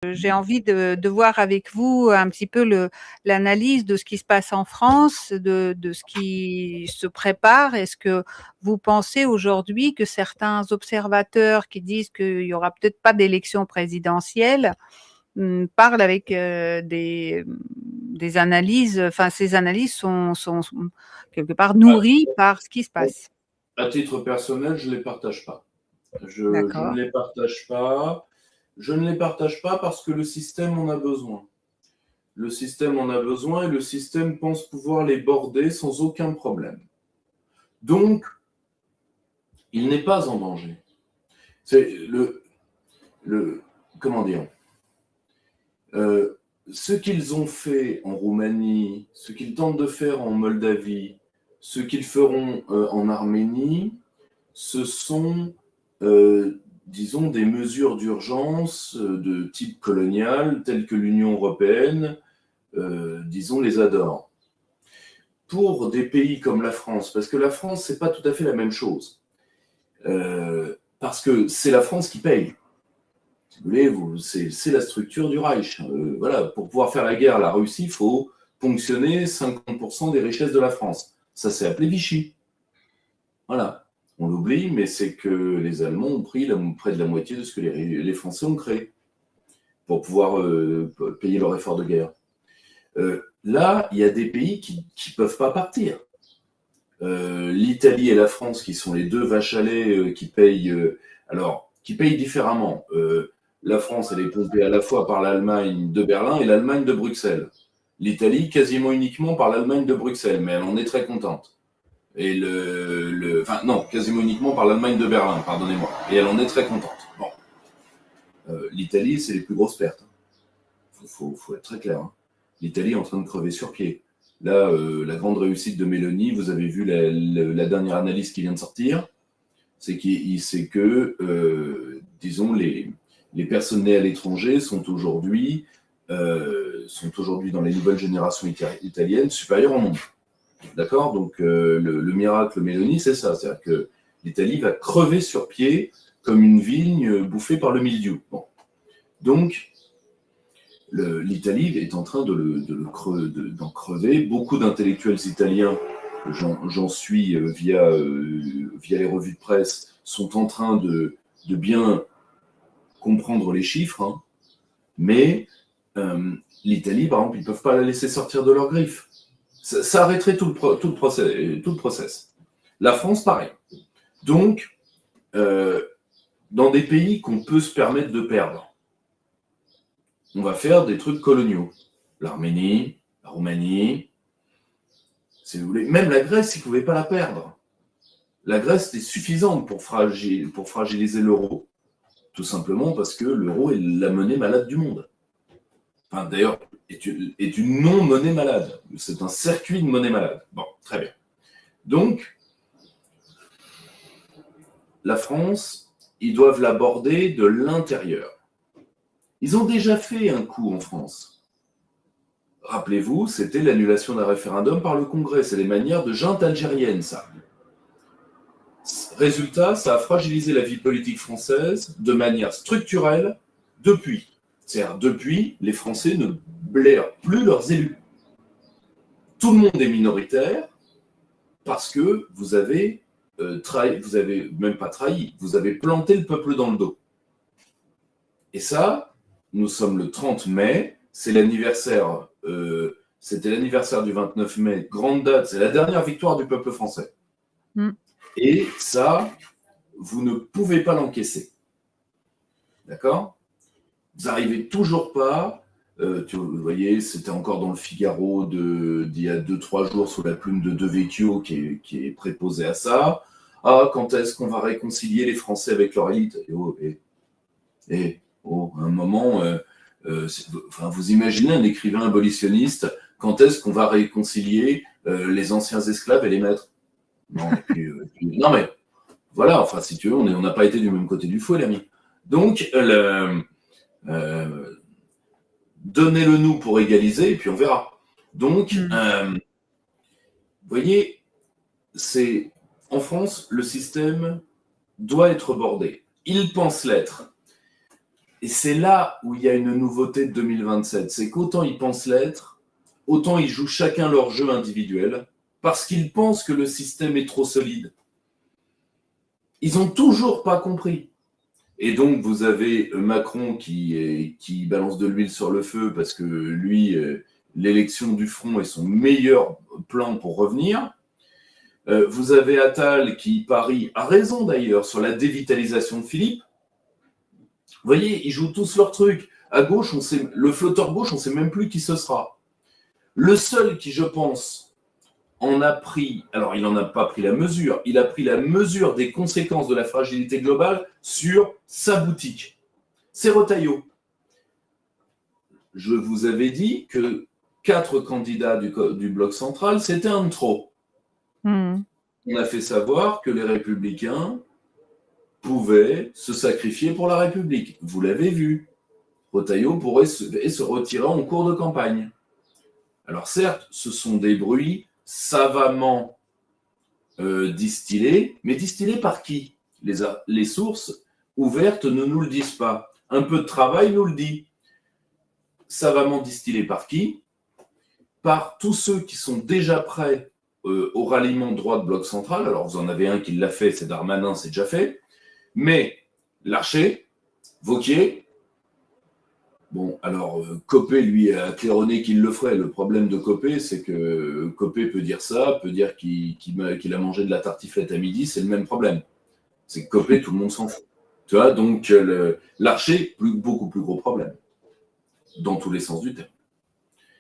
j'ai envie de voir avec vous un petit peu l'analyse de ce qui se passe en France, de ce qui se prépare. Est-ce que vous pensez aujourd'hui que certains observateurs qui disent qu'il y aura peut-être pas d'élection présidentielle parlent avec des analyses, enfin ces analyses sont quelque part nourries par ce qui se passe? À titre personnel, je ne les partage pas. Je ne D'accord. les partage pas. Je ne les partage pas parce que le système en a besoin. Le système en a besoin et le système pense pouvoir les border sans aucun problème. Donc, il n'est pas en danger. C'est comment dire, ce qu'ils ont fait en Roumanie, ce qu'ils tentent de faire en Moldavie, ce qu'ils feront en Arménie, ce sont, disons, des mesures d'urgence de type colonial, telles que l'Union européenne, disons, les adore. Pour des pays comme la France, parce que la France, c'est pas tout à fait la même chose, parce que c'est la France qui paye. Si vous voulez, c'est la structure du Reich. Voilà, pour pouvoir faire la guerre à la Russie, il faut ponctionner 50% des richesses de la France. Ça s'est appelé Vichy. Voilà. On l'oublie, mais c'est que les Allemands ont pris près de la moitié de ce que les Français ont créé pour pouvoir payer leur effort de guerre. Là, il y a des pays qui ne peuvent pas partir. L'Italie et la France, qui sont les deux vaches à lait qui payent différemment. La France, elle est pompée à la fois par l'Allemagne de Berlin et l'Allemagne de Bruxelles. L'Italie, quasiment uniquement par l'Allemagne de Bruxelles, mais elle en est très contente. Et enfin, non, quasiment uniquement par l'Allemagne de Berlin, pardonnez-moi. Et elle en est très contente. Bon. L'Italie, c'est les plus grosses pertes. Faut être très clair. Hein. L'Italie est en train de crever sur pied. Là, la grande réussite de Meloni, vous avez vu la dernière analyse qui vient de sortir, c'est que, disons, les personnes nées à l'étranger sont aujourd'hui dans les nouvelles générations italiennes supérieures en nombre. D'accord? Donc, le miracle Meloni, c'est ça. C'est-à-dire que l'Italie va crever sur pied comme une vigne bouffée par le mildiou. Bon. Donc, l'Italie est en train d'en crever. Beaucoup d'intellectuels italiens, j'en suis via les revues de presse, sont en train de bien comprendre les chiffres, hein. Mais l'Italie, par exemple, ils ne peuvent pas la laisser sortir de leurs griffes. Ça arrêterait tout le process. La France, pareil. Donc, dans des pays qu'on peut se permettre de perdre, on va faire des trucs coloniaux. L'Arménie, la Roumanie, si vous voulez. Même la Grèce, ils ne pouvaient pas la perdre. La Grèce était suffisante pour fragiliser l'euro. Tout simplement parce que l'euro est la monnaie malade du monde. Enfin, d'ailleurs, est une non-monnaie malade. C'est un circuit de monnaie malade. Bon, très bien. Donc, la France, ils doivent l'aborder de l'intérieur. Ils ont déjà fait un coup en France. Rappelez-vous, c'était l'annulation d'un référendum par le Congrès. C'est les manières de junte algérienne, ça. Résultat, ça a fragilisé la vie politique française de manière structurelle depuis. C'est-à-dire, depuis, les Français ne blairent plus leurs élus. Tout le monde est minoritaire parce que vous avez même pas trahi, vous avez planté le peuple dans le dos. Et ça, nous sommes le 30 mai, c'est l'anniversaire, c'était l'anniversaire du 29 mai, grande date, c'est la dernière victoire du peuple français. Et ça, vous ne pouvez pas l'encaisser. D'accord? Vous n'arrivez toujours pas, vous voyez, c'était encore dans le Figaro d'il y a 2-3 jours sous la plume de De Vecchio qui est préposé à ça. Ah, quand est-ce qu'on va réconcilier les Français avec leur élite? À un moment, vous imaginez un écrivain abolitionniste, quand est-ce qu'on va réconcilier les anciens esclaves et les maîtres? Non, non mais voilà, enfin si tu veux, on n'a pas été du même côté du fouet, l'ami. Donc, donnez-le nous pour égaliser et puis on verra. Donc, vous voyez, en France, le système doit être bordé. Il pense l'être. Et c'est là où il y a une nouveauté de 2027. C'est qu'autant ils pensent l'être, autant ils jouent chacun leur jeu individuel, parce qu'ils pensent que le système est trop solide. Ils n'ont toujours pas compris. Et donc, vous avez Macron qui balance de l'huile sur le feu parce que lui, l'élection du front est son meilleur plan pour revenir. Vous avez Attal qui parie, à raison d'ailleurs, sur la dévitalisation de Philippe. Vous voyez, ils jouent tous leur truc. À gauche, le flotteur gauche, on ne sait même plus qui ce sera. Le seul qui, je pense, en a pris, alors il n'en a pas pris la mesure, il a pris la mesure des conséquences de la fragilité globale sur sa boutique. C'est Retailleau. Je vous avais dit que 4 candidats du bloc central, c'était un de trop. On a fait savoir que les Républicains pouvaient se sacrifier pour la République. Vous l'avez vu. Retailleau pourrait se retirer en cours de campagne. Alors certes, ce sont des bruits savamment distillés, mais distillés par qui ? Les sources ouvertes ne nous le disent pas. Un peu de travail nous le dit. Savamment distillés par qui ? Par tous ceux qui sont déjà prêts au ralliement de droite bloc central. Alors vous en avez un qui l'a fait, c'est Darmanin, c'est déjà fait. Mais Larcher, Wauquiez, bon, alors Copé, lui, a claironné qu'il le ferait. Le problème de Copé, c'est que Copé peut dire ça, peut dire qu'il a mangé de la tartiflette à midi, c'est le même problème. C'est que Copé, tout le monde s'en fout. Tu vois, donc Larcher, beaucoup plus gros problème, dans tous les sens du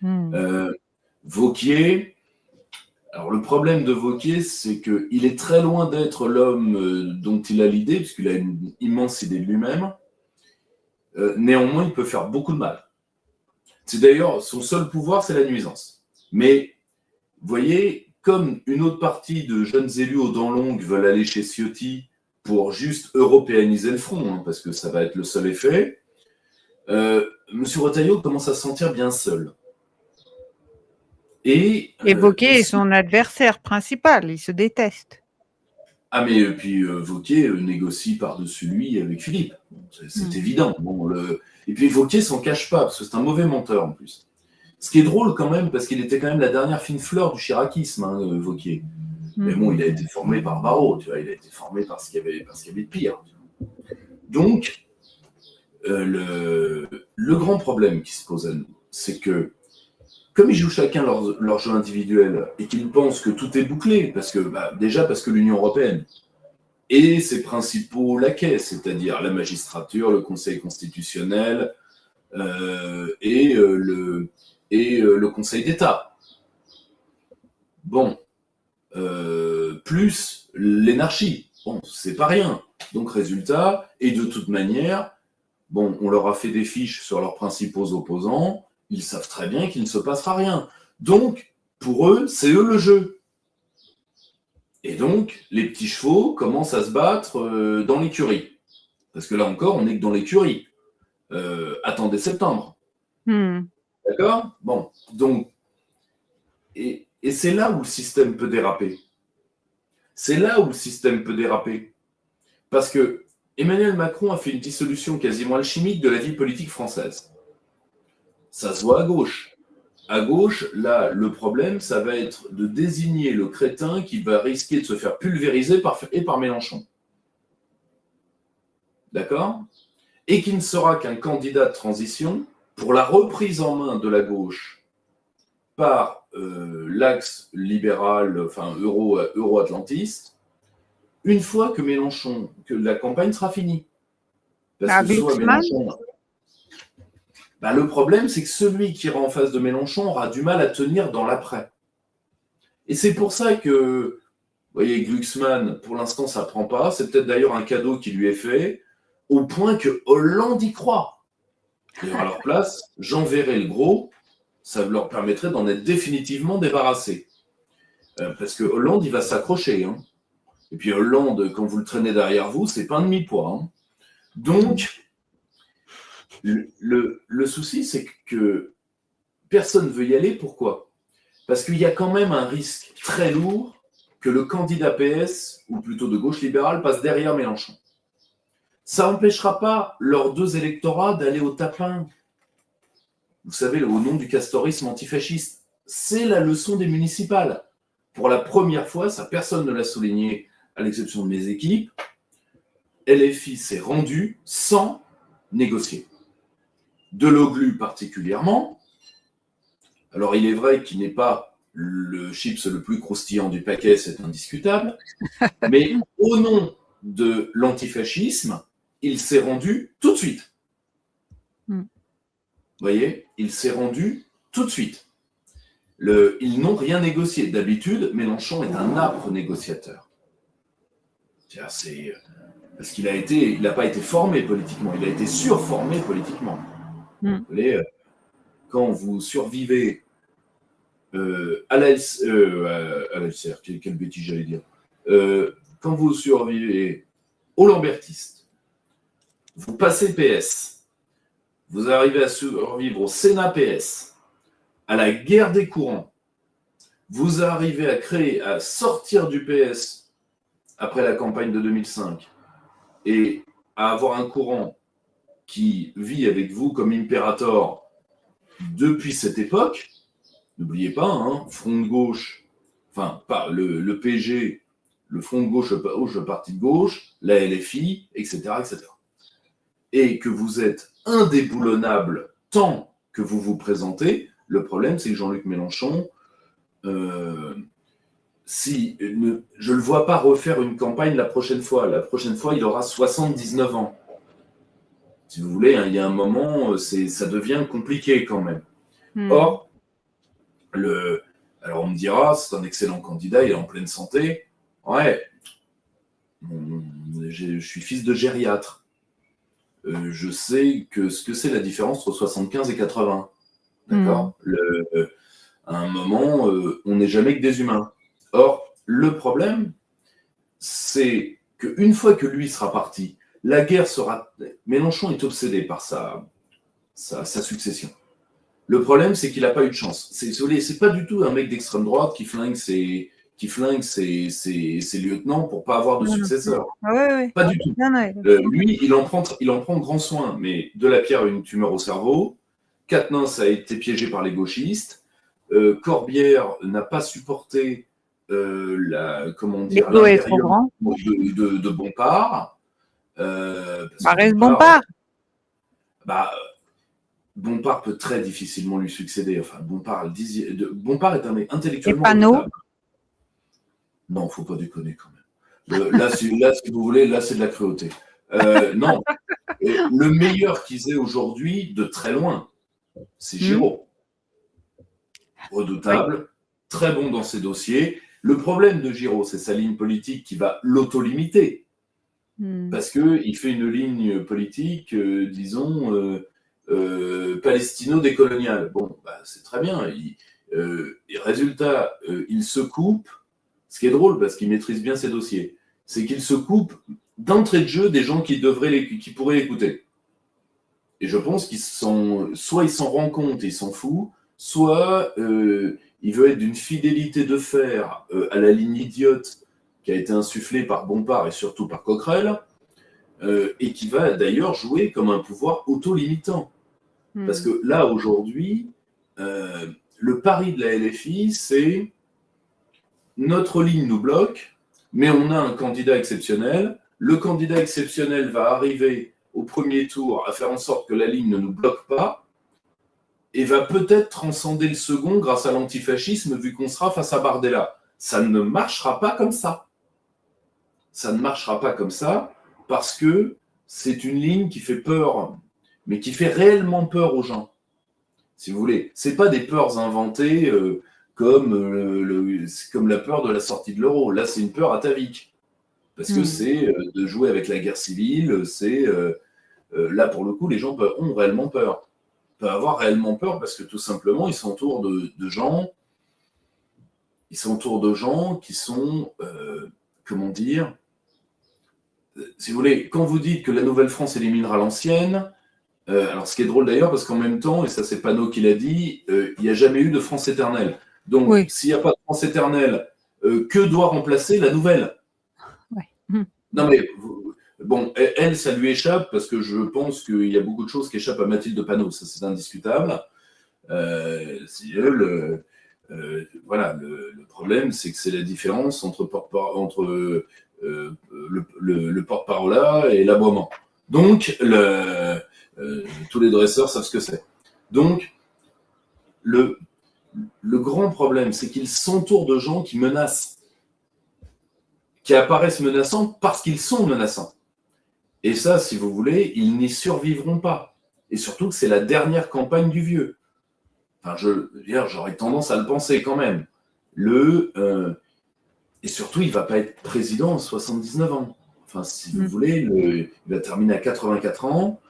terme. Wauquiez, alors le problème de Wauquiez, c'est qu'il est très loin d'être l'homme dont il a l'idée, puisqu'il a une immense idée de lui-même. Néanmoins, il peut faire beaucoup de mal. C'est d'ailleurs son seul pouvoir, c'est la nuisance. Mais, vous voyez, comme une autre partie de jeunes élus aux dents longues veulent aller chez Ciotti pour juste européaniser le front, parce que ça va être le seul effet, M. Retailleau commence à se sentir bien seul. Et Wauquiez est son adversaire principal, il se déteste. Ah, mais puis Wauquiez négocie par-dessus lui avec Philippe. C'est évident. Bon, Et puis Wauquiez s'en cache pas, parce que c'est un mauvais menteur en plus. Ce qui est drôle quand même, parce qu'il était quand même la dernière fine fleur du chiracisme, Wauquiez. Mais bon, il a été formé par Barrault, tu vois, il a été formé par ce qu'il y avait de pire. Donc, le grand problème qui se pose à nous, c'est que comme ils jouent chacun leur jeu individuel et qu'ils pensent que tout est bouclé, parce que l'Union européenne et ses principaux laquais, c'est-à-dire la magistrature, le Conseil constitutionnel et le Conseil d'État. Bon, plus l'énarchie. Bon, c'est pas rien. Donc, résultat, et de toute manière, bon, on leur a fait des fiches sur leurs principaux opposants, ils savent très bien qu'il ne se passera rien. Donc, pour eux, c'est eux le jeu. Et donc, les petits chevaux commencent à se battre dans l'écurie. Parce que là encore, on n'est que dans l'écurie. Attendez septembre. D'accord ? Bon, donc, et c'est là où le système peut déraper. C'est là où le système peut déraper. Parce que Emmanuel Macron a fait une dissolution quasiment alchimique de la vie politique française. Ça se voit à gauche. À gauche, là, le problème, ça va être de désigner le crétin qui va risquer de se faire pulvériser par Mélenchon. D'accord ? Et qui ne sera qu'un candidat de transition pour la reprise en main de la gauche par l'axe libéral, enfin euro-atlantiste, une fois que la campagne sera finie. Parce que soit Mélenchon... le problème, c'est que celui qui ira en face de Mélenchon aura du mal à tenir dans l'après. Et c'est pour ça que, vous voyez, Glucksmann, pour l'instant, ça ne prend pas. C'est peut-être d'ailleurs un cadeau qui lui est fait, au point que Hollande y croit. D'ailleurs, à leur place, j'enverrai le gros, ça leur permettrait d'en être définitivement débarrassé. Parce que Hollande, il va s'accrocher. Et puis Hollande, quand vous le traînez derrière vous, c'est pas un demi-poids. Donc, le souci, c'est que personne ne veut y aller. Pourquoi ? Parce qu'il y a quand même un risque très lourd que le candidat PS, ou plutôt de gauche libérale, passe derrière Mélenchon. ça n'empêchera pas leurs deux électorats d'aller au tapin. Vous savez, au nom du castorisme antifasciste. C'est la leçon des municipales. Pour la première fois, ça personne ne l'a souligné, à l'exception de mes équipes, LFI s'est rendu sans négocier. Deloglus particulièrement. Alors, il est vrai qu'il n'est pas le chips le plus croustillant du paquet, c'est indiscutable, mais au nom de l'antifascisme, il s'est rendu tout de suite. Vous voyez, il s'est rendu tout de suite. Ils n'ont rien négocié. D'habitude, Mélenchon est un âpre négociateur. Parce qu'il n'a pas été formé politiquement, il a été surformé politiquement. Vous voyez, quand vous survivez à l'ALCR, quelle bêtise j'allais dire, quand vous survivez aux lambertistes, vous passez PS, vous arrivez à survivre au Sénat PS, à la guerre des courants, vous arrivez à sortir du PS après la campagne de 2005 et à avoir un courant qui vit avec vous comme impérator depuis cette époque. N'oubliez pas, front de gauche, enfin, pas le PG, le front de gauche, le parti de gauche, la LFI, etc., etc. Et que vous êtes indéboulonnable tant que vous vous présentez. Le problème, c'est que Jean-Luc Mélenchon, je ne le vois pas refaire une campagne la prochaine fois. La prochaine fois, il aura 79 ans. Si vous voulez, il y a un moment, ça devient compliqué quand même. Or, alors on me dira, c'est un excellent candidat, il est en pleine santé. Ouais, je suis fils de gériatre. Je sais ce que c'est la différence entre 75 et 80. D'accord. À un moment, on n'est jamais que des humains. Or, le problème, c'est qu'une fois que lui sera parti, la guerre sera... Mélenchon est obsédé par sa succession. Le problème, c'est qu'il n'a pas eu de chance. C'est pas du tout un mec d'extrême droite qui flingue ses lieutenants pour pas avoir de successeur. Ouais. Pas du tout. Lui, il en prend grand soin, mais Delapierre a une tumeur au cerveau, Quatennens a été piégé par les gauchistes, Corbière n'a pas supporté l'ego est trop grand de Bompard. Reste Bompard. Bompard peut très difficilement lui succéder. Enfin, Bompard est un mec intellectuellement. Et Panot. Non, faut pas déconner quand même. Là, si vous voulez, là, c'est de la cruauté. Non. Le meilleur qu'ils aient aujourd'hui, de très loin, c'est Giraud. Redoutable, très bon dans ses dossiers. Le problème de Giraud, c'est sa ligne politique qui va l'auto-limiter. Parce qu'il fait une ligne politique, disons, palestino-décoloniale. Bon, c'est très bien. Résultat, il se coupe. Ce qui est drôle, parce qu'il maîtrise bien ses dossiers, c'est qu'il se coupe d'entrée de jeu des gens qui pourraient l'écouter. Et je pense soit il s'en rend compte et il s'en fout, soit il veut être d'une fidélité de fer à la ligne idiote qui a été insufflée par Bompard et surtout par Coquerel, et qui va d'ailleurs jouer comme un pouvoir auto-limitant. Parce que là, aujourd'hui, le pari de la LFI, c'est notre ligne nous bloque, mais on a un candidat exceptionnel. Le candidat exceptionnel va arriver au premier tour à faire en sorte que la ligne ne nous bloque pas et va peut-être transcender le second grâce à l'antifascisme vu qu'on sera face à Bardella. Ça ne marchera pas comme ça. Ça ne marchera pas comme ça parce que c'est une ligne qui fait peur, mais qui fait réellement peur aux gens. Si vous voulez, c'est pas des peurs inventées comme la peur de la sortie de l'euro. Là, c'est une peur atavique. Parce que c'est de jouer avec la guerre civile, là, pour le coup, les gens ont réellement peur. Ils peuvent avoir réellement peur parce que tout simplement, ils s'entourent de gens qui sont, comment dire, si vous voulez, quand vous dites que la Nouvelle-France éliminera l'ancienne, alors ce qui est drôle d'ailleurs, parce qu'en même temps, et ça c'est Panot qui l'a dit, il n'y a jamais eu de France éternelle. Donc, s'il n'y a pas de France éternelle, que doit remplacer la nouvelle ? Non mais, Bon, elle, ça lui échappe parce que je pense qu'il y a beaucoup de choses qui échappent à Mathilde Panot, ça c'est indiscutable. Voilà, le problème, c'est que c'est la différence entre le porte-parole et l'aboiement. Donc, tous les dresseurs savent ce que c'est. Donc, le grand problème, c'est qu'ils s'entourent de gens qui menacent, qui apparaissent menaçants parce qu'ils sont menaçants. Et ça, si vous voulez, ils n'y survivront pas. Et surtout que c'est la dernière campagne du vieux. Enfin, j'aurais tendance à le penser quand même. Et surtout, il ne va pas être président à 79 ans. Enfin, si vous voulez, il va terminer à 84 ans.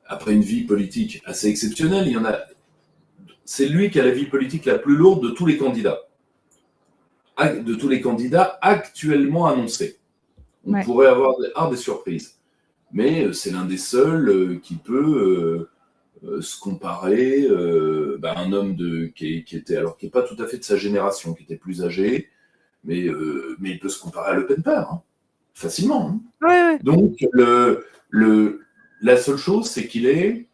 Après une vie politique assez exceptionnelle, c'est lui qui a la vie politique la plus lourde de tous les candidats. De tous les candidats actuellement annoncés. On pourrait avoir des surprises. Mais c'est l'un des seuls qui peut se comparer à un homme qui n'est pas tout à fait de sa génération, qui était plus âgé, mais il peut se comparer à Le Pen père, hein, facilement. Hein. Ouais. Donc, la seule chose, c'est qu'il est,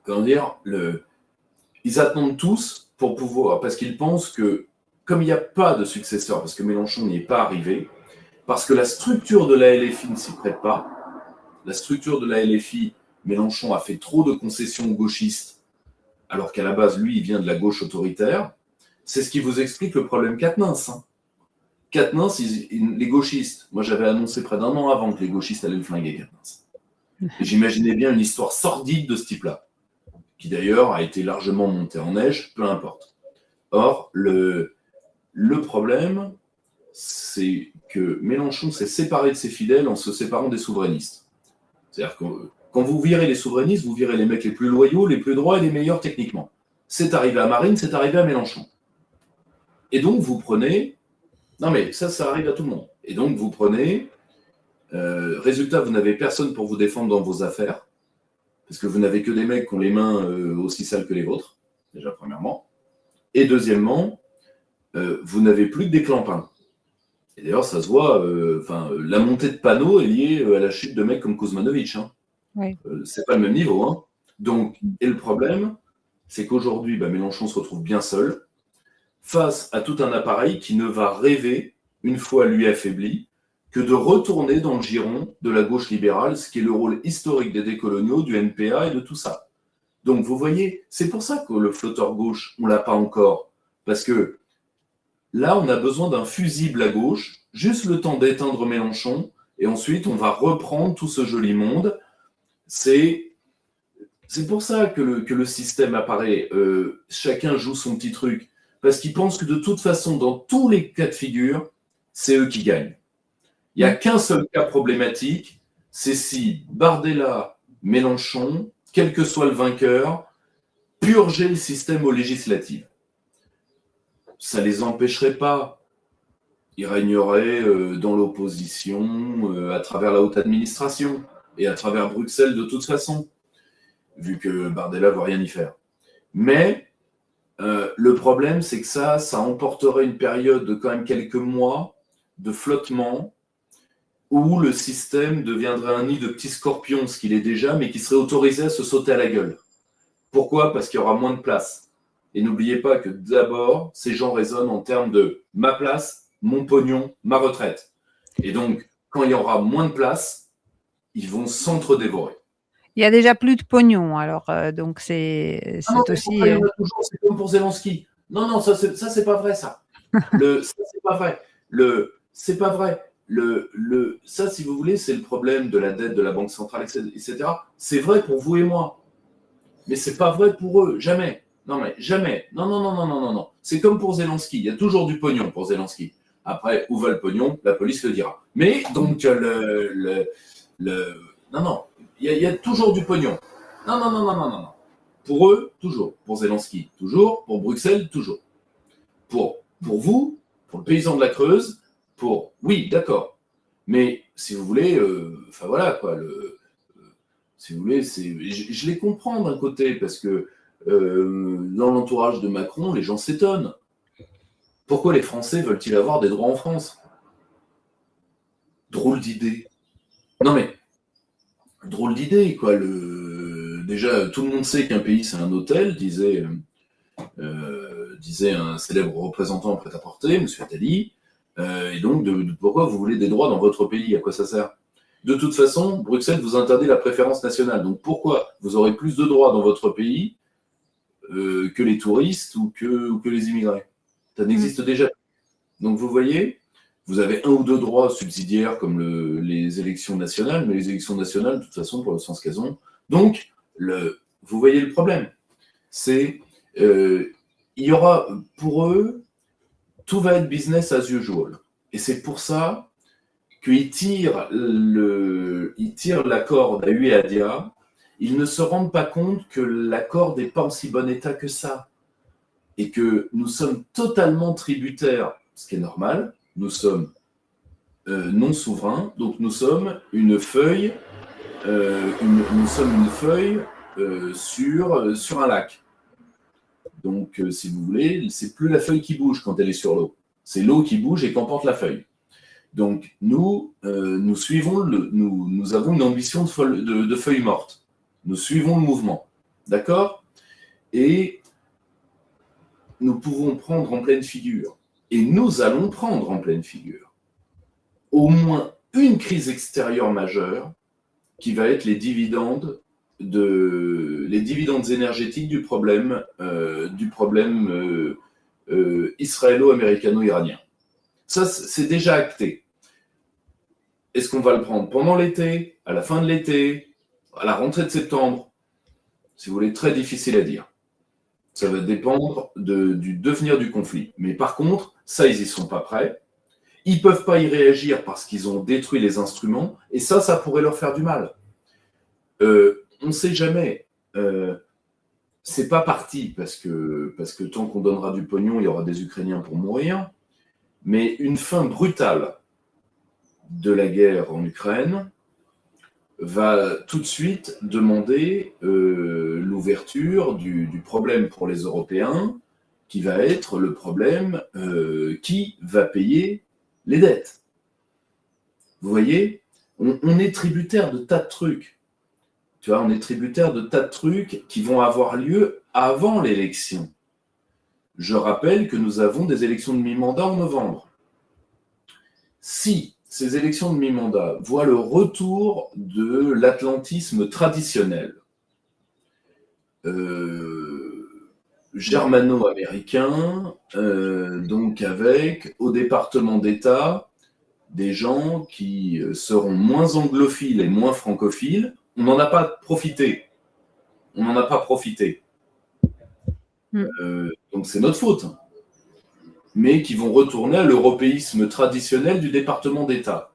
comment dire, ils attendent tous pour pouvoir, parce qu'ils pensent que, comme il n'y a pas de successeur, parce que Mélenchon n'y est pas arrivé, parce que la structure de la LFI ne s'y prête pas, la structure de la LFI, Mélenchon a fait trop de concessions gauchistes, alors qu'à la base, lui, il vient de la gauche autoritaire. C'est ce qui vous explique le problème Quatennens. Hein. Quatennens, les gauchistes, moi j'avais annoncé près d'un an avant que les gauchistes allaient le flinguer, Quatennens. Et j'imaginais bien une histoire sordide de ce type-là, qui d'ailleurs a été largement montée en neige, peu importe. Or, le problème, c'est que Mélenchon s'est séparé de ses fidèles en se séparant des souverainistes. C'est-à-dire que quand vous virez les souverainistes, vous virez les mecs les plus loyaux, les plus droits et les meilleurs techniquement. C'est arrivé à Marine, c'est arrivé à Mélenchon. Et donc, vous prenez... Non, mais ça arrive à tout le monde. Et donc, vous prenez... résultat, vous n'avez personne pour vous défendre dans vos affaires, parce que vous n'avez que des mecs qui ont les mains aussi sales que les vôtres, déjà, premièrement. Et deuxièmement, vous n'avez plus que des clampins. Et d'ailleurs, ça se voit, la montée de panneaux est liée à la chute de mecs comme Kuzmanovic. Hein. Oui. C'est pas le même niveau. Hein. Donc, et le problème, c'est qu'aujourd'hui, Mélenchon se retrouve bien seul, face à tout un appareil qui ne va rêver, une fois lui affaibli, que de retourner dans le giron de la gauche libérale, ce qui est le rôle historique des décoloniaux, du NPA et de tout ça. Donc, vous voyez, c'est pour ça que le flotteur gauche, on ne l'a pas encore. Parce que là, on a besoin d'un fusible à gauche, juste le temps d'éteindre Mélenchon, et ensuite, on va reprendre tout ce joli monde. C'est pour ça que le système apparaît. Chacun joue son petit truc. Parce qu'ils pensent que de toute façon, dans tous les cas de figure, c'est eux qui gagnent. Il n'y a qu'un seul cas problématique, c'est si Bardella, Mélenchon, quel que soit le vainqueur, purgeaient le système aux législatives. Ça ne les empêcherait pas. Ils régneraient dans l'opposition, à travers la haute administration et à travers Bruxelles de toute façon, vu que Bardella ne va rien y faire. Mais le problème, c'est que ça emporterait une période de quand même quelques mois de flottement où le système deviendrait un nid de petits scorpions, ce qu'il est déjà, mais qui serait autorisé à se sauter à la gueule. Pourquoi ? Parce qu'il y aura moins de place. Et n'oubliez pas que d'abord, ces gens raisonnent en termes de ma place, mon pognon, ma retraite. Et donc, quand il y aura moins de place, ils vont s'entre-dévorer. Il y a déjà plus de pognon, alors donc c'est aussi... C'est comme pour Zelensky. Non, ça c'est pas vrai, ça. Ça, c'est pas vrai. C'est pas vrai. Ça, si vous voulez, c'est le problème de la dette de la Banque centrale, etc. C'est vrai pour vous et moi. Mais c'est pas vrai pour eux. Jamais. Non, mais jamais. Non. C'est comme pour Zelensky. Il y a toujours du pognon pour Zelensky. Après, où va le pognon ? La police le dira. Mais donc, non. Il y a toujours du pognon. Non. Pour eux, toujours. Pour Zelensky, toujours. Pour Bruxelles, toujours. Pour vous, pour le paysan de la Creuse, oui, d'accord. Mais si vous voulez, voilà quoi. Si vous voulez, je les comprends d'un côté parce que dans l'entourage de Macron, les gens s'étonnent. Pourquoi les Français veulent-ils avoir des droits en France ? Drôle d'idée. Non mais, drôle d'idée, quoi. Déjà, tout le monde sait qu'un pays, c'est un hôtel, disait un célèbre représentant prêt-à-porter, M. Attali. Et donc, pourquoi vous voulez des droits dans votre pays? À quoi ça sert? De toute façon, Bruxelles vous interdit la préférence nationale. Donc, pourquoi vous aurez plus de droits dans votre pays que les touristes ou que les immigrés? Ça n'existe déjà. Donc, vous voyez, vous avez un ou deux droits subsidiaires comme les élections nationales, mais les élections nationales, de toute façon, pour le sens qu'elles ont. Donc, vous voyez le problème. C'est il y aura, pour eux, tout va être business as usual. Et c'est pour ça qu'ils tirent la corde à Ue et à Dia. Ils ne se rendent pas compte que la corde n'est pas en si bon état que ça. Et que nous sommes totalement tributaires, ce qui est normal. Nous sommes non souverains, donc nous sommes une feuille, sur un lac. Donc, si vous voulez, c'est plus la feuille qui bouge quand elle est sur l'eau. C'est l'eau qui bouge et qu'emporte la feuille. Donc, nous suivons nous avons une ambition de feuille morte. Nous suivons le mouvement. D'accord? Et nous pouvons prendre en pleine figure. Et nous allons prendre en pleine figure au moins une crise extérieure majeure qui va être les dividendes énergétiques du problème israélo-américano-iranien. Ça, c'est déjà acté. Est-ce qu'on va le prendre pendant l'été, à la fin de l'été, à la rentrée de septembre? Si vous voulez, très difficile à dire. Ça va dépendre du devenir du conflit. Mais par contre, ça, ils n'y sont pas prêts. Ils ne peuvent pas y réagir parce qu'ils ont détruit les instruments. Et ça pourrait leur faire du mal. On ne sait jamais. C'est pas parti parce que tant qu'on donnera du pognon, il y aura des Ukrainiens pour mourir. Mais une fin brutale de la guerre en Ukraine va tout de suite demander l'ouverture du problème pour les Européens, qui va être le problème qui va payer les dettes. Vous voyez, on est tributaire de tas de trucs. Tu vois, on est tributaire de tas de trucs qui vont avoir lieu avant l'élection. Je rappelle que nous avons des élections de mi-mandat en novembre. Si ces élections de mi-mandat voient le retour de l'atlantisme traditionnel, germano-américain, donc avec, au département d'État, des gens qui seront moins anglophiles et moins francophiles, on n'en a pas profité. Donc c'est notre faute. Mais qui vont retourner à l'européisme traditionnel du département d'État.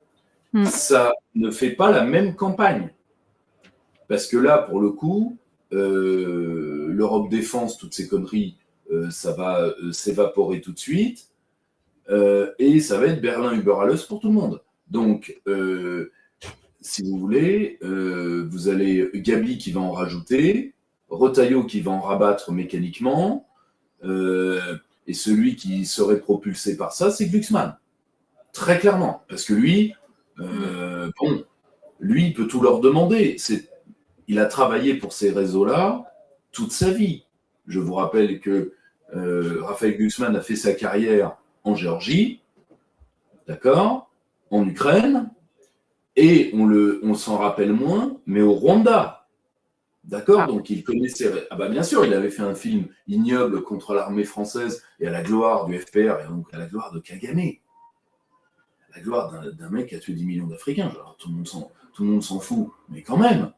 Ça ne fait pas la même campagne. Parce que là, pour le coup, l'Europe défense, toutes ces conneries, ça va s'évaporer tout de suite. Et ça va être Berlin über alles pour tout le monde. Donc, si vous voulez, vous allez Gabi qui va en rajouter, Retailleau qui va en rabattre mécaniquement, et celui qui serait propulsé par ça, c'est Glucksmann. Très clairement. Parce que lui, lui, il peut tout leur demander. Il a travaillé pour ces réseaux-là toute sa vie. Je vous rappelle que Raphaël Glucksmann a fait sa carrière en Géorgie, d'accord, en Ukraine, et on s'en rappelle moins, mais au Rwanda. D'accord, donc il connaissait. Ah bah bien sûr, il avait fait un film ignoble contre l'armée française et à la gloire du FPR et donc à la gloire de Kagame. À la gloire d'un mec qui a tué 10 millions d'Africains. Alors, tout le monde s'en fout, mais quand même.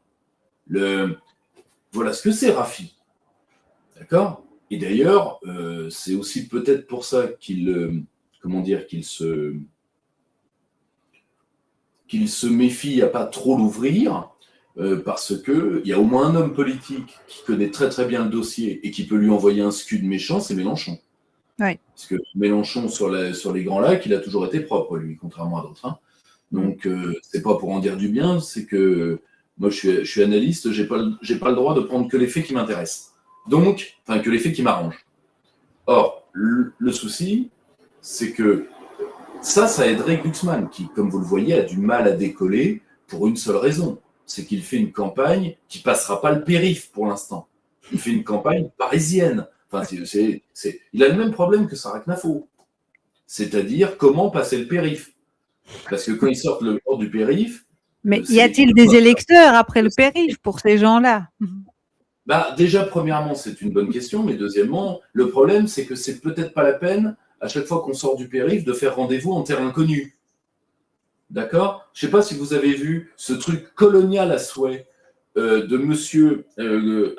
Voilà ce que c'est, Rafi. D'accord. Et d'ailleurs, c'est aussi peut-être pour ça qu'il se méfie à pas trop l'ouvrir. Parce qu'il y a au moins un homme politique qui connaît très très bien le dossier et qui peut lui envoyer un scud méchant, c'est Mélenchon. Oui. Parce que Mélenchon, sur les Grands Lacs, il a toujours été propre, lui, contrairement à d'autres. Hein. Donc, c'est pas pour en dire du bien, c'est que moi, je suis analyste, j'ai pas le droit de prendre que les faits qui m'intéressent. Donc, enfin, que les faits qui m'arrangent. Or, le souci, c'est que Ça aiderait Glucksmann, qui, comme vous le voyez, a du mal à décoller pour une seule raison. C'est qu'il fait une campagne qui ne passera pas le périph' pour l'instant. Il fait une campagne parisienne. Enfin, il a le même problème que Sarah Knafo. C'est-à-dire, comment passer le périph'. Parce que quand ils sortent le bord du périph'. Mais y a-t-il des électeurs après le périph' pour ces gens-là? Déjà, premièrement, c'est une bonne question. Mais deuxièmement, le problème, c'est que c'est peut-être pas la peine, à chaque fois qu'on sort du périph', de faire rendez-vous en terre inconnue. D'accord? Je ne sais pas si vous avez vu ce truc colonial à souhait de monsieur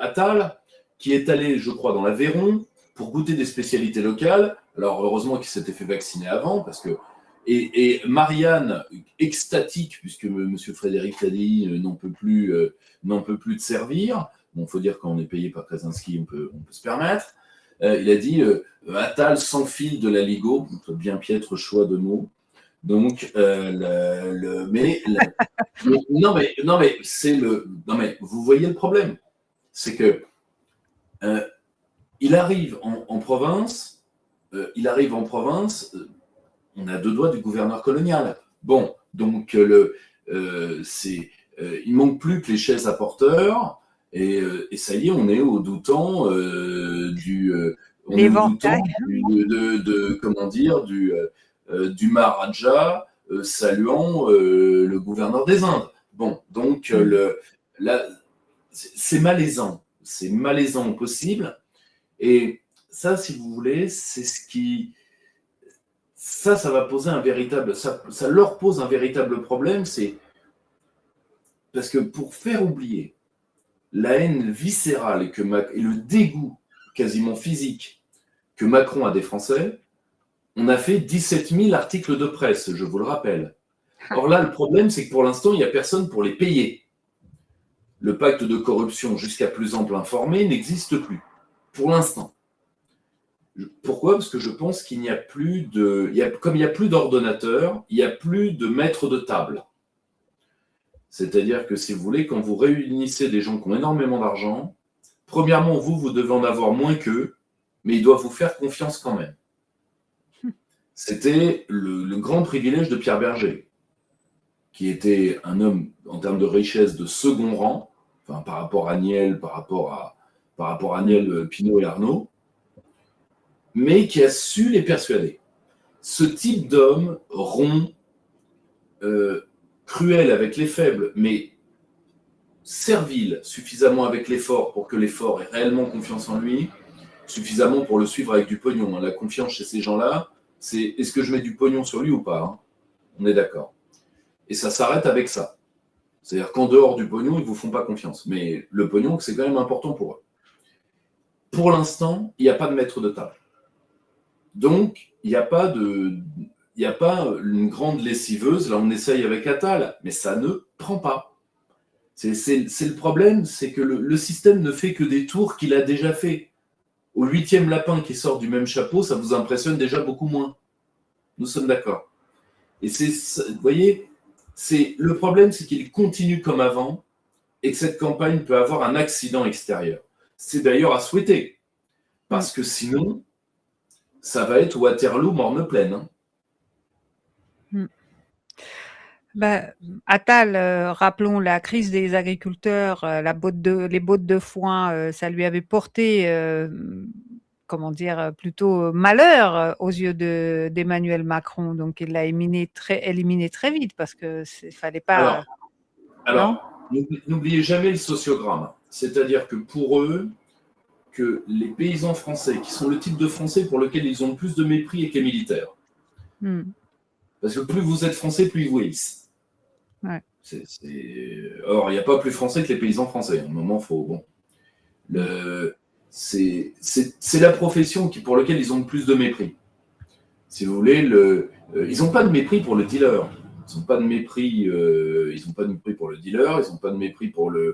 Attal, qui est allé, je crois, dans l'Aveyron pour goûter des spécialités locales. Alors, heureusement qu'il s'était fait vacciner avant, parce que. Et Marianne, extatique, puisque monsieur Frédéric Tadei n'en peut plus de servir. Bon, il faut dire qu'on est payé par Krasinski, on peut se permettre. Il a dit Attal s'enfile de la Ligo, bien piètre choix de mots. Donc, non mais vous voyez le problème, c'est que il arrive en province, on a deux doigts du gouverneur colonial. Bon, donc il manque plus que les chaises à porteurs, et ça y est, on est au doux temps du Maharaja saluant le gouverneur des Indes. Bon, donc c'est malaisant au possible. Et ça, si vous voulez, c'est ce qui... Ça va poser ça leur pose un véritable problème, c'est parce que pour faire oublier la haine viscérale et le dégoût quasiment physique que Macron a des Français, on a fait 17 000 articles de presse, je vous le rappelle. Or là, le problème, c'est que pour l'instant, il n'y a personne pour les payer. Le pacte de corruption jusqu'à plus ample informé n'existe plus, pour l'instant. Pourquoi ? Parce que je pense qu'il n'y a plus comme il n'y a plus d'ordonnateurs, il n'y a plus de maître de table. C'est-à-dire que, si vous voulez, quand vous réunissez des gens qui ont énormément d'argent, premièrement, vous devez en avoir moins qu'eux, mais ils doivent vous faire confiance quand même. C'était le grand privilège de Pierre Berger, qui était un homme, en termes de richesse, de second rang, enfin, par rapport à Niel, par rapport à Niel, Pinault et Arnaud, mais qui a su les persuader. Ce type d'homme rond, cruel avec les faibles, mais servile suffisamment avec les forts pour que les forts aient réellement confiance en lui, suffisamment pour le suivre avec du pognon. La confiance chez ces gens-là, c'est est-ce que je mets du pognon sur lui ou pas ? On est d'accord. Et ça s'arrête avec ça. C'est-à-dire qu'en dehors du pognon, ils ne vous font pas confiance. Mais le pognon, c'est quand même important pour eux. Pour l'instant, il n'y a pas de maître de table. Donc, il n'y a pas une grande lessiveuse. Là, on essaye avec Attal, mais ça ne prend pas. C'est le problème, c'est que le système ne fait que des tours qu'il a déjà fait. Au 8e lapin qui sort du même chapeau, ça vous impressionne déjà beaucoup moins. Nous sommes d'accord. Et vous voyez, le problème, c'est qu'il continue comme avant et que cette campagne peut avoir un accident extérieur. C'est d'ailleurs à souhaiter, parce que sinon, ça va être Waterloo morne pleine. Attal, rappelons la crise des agriculteurs, les bottes de foin, ça lui avait porté, plutôt malheur aux yeux d'Emmanuel Macron. Donc il l'a éliminé très vite parce que fallait pas. Alors, n'oubliez jamais le sociogramme. C'est-à-dire que pour eux, que les paysans français, qui sont le type de Français pour lequel ils ont le plus de mépris et que les militaires. Parce que plus vous êtes Français, plus ils vous haïssent. Ouais. Or, il n'y a pas plus Français que les paysans français. À un moment, c'est la profession pour laquelle ils ont le plus de mépris. Si vous voulez, ils n'ont pas de mépris pour le dealer. Ils n'ont pas de mépris. Pour le dealer. Ils n'ont pas de mépris pour les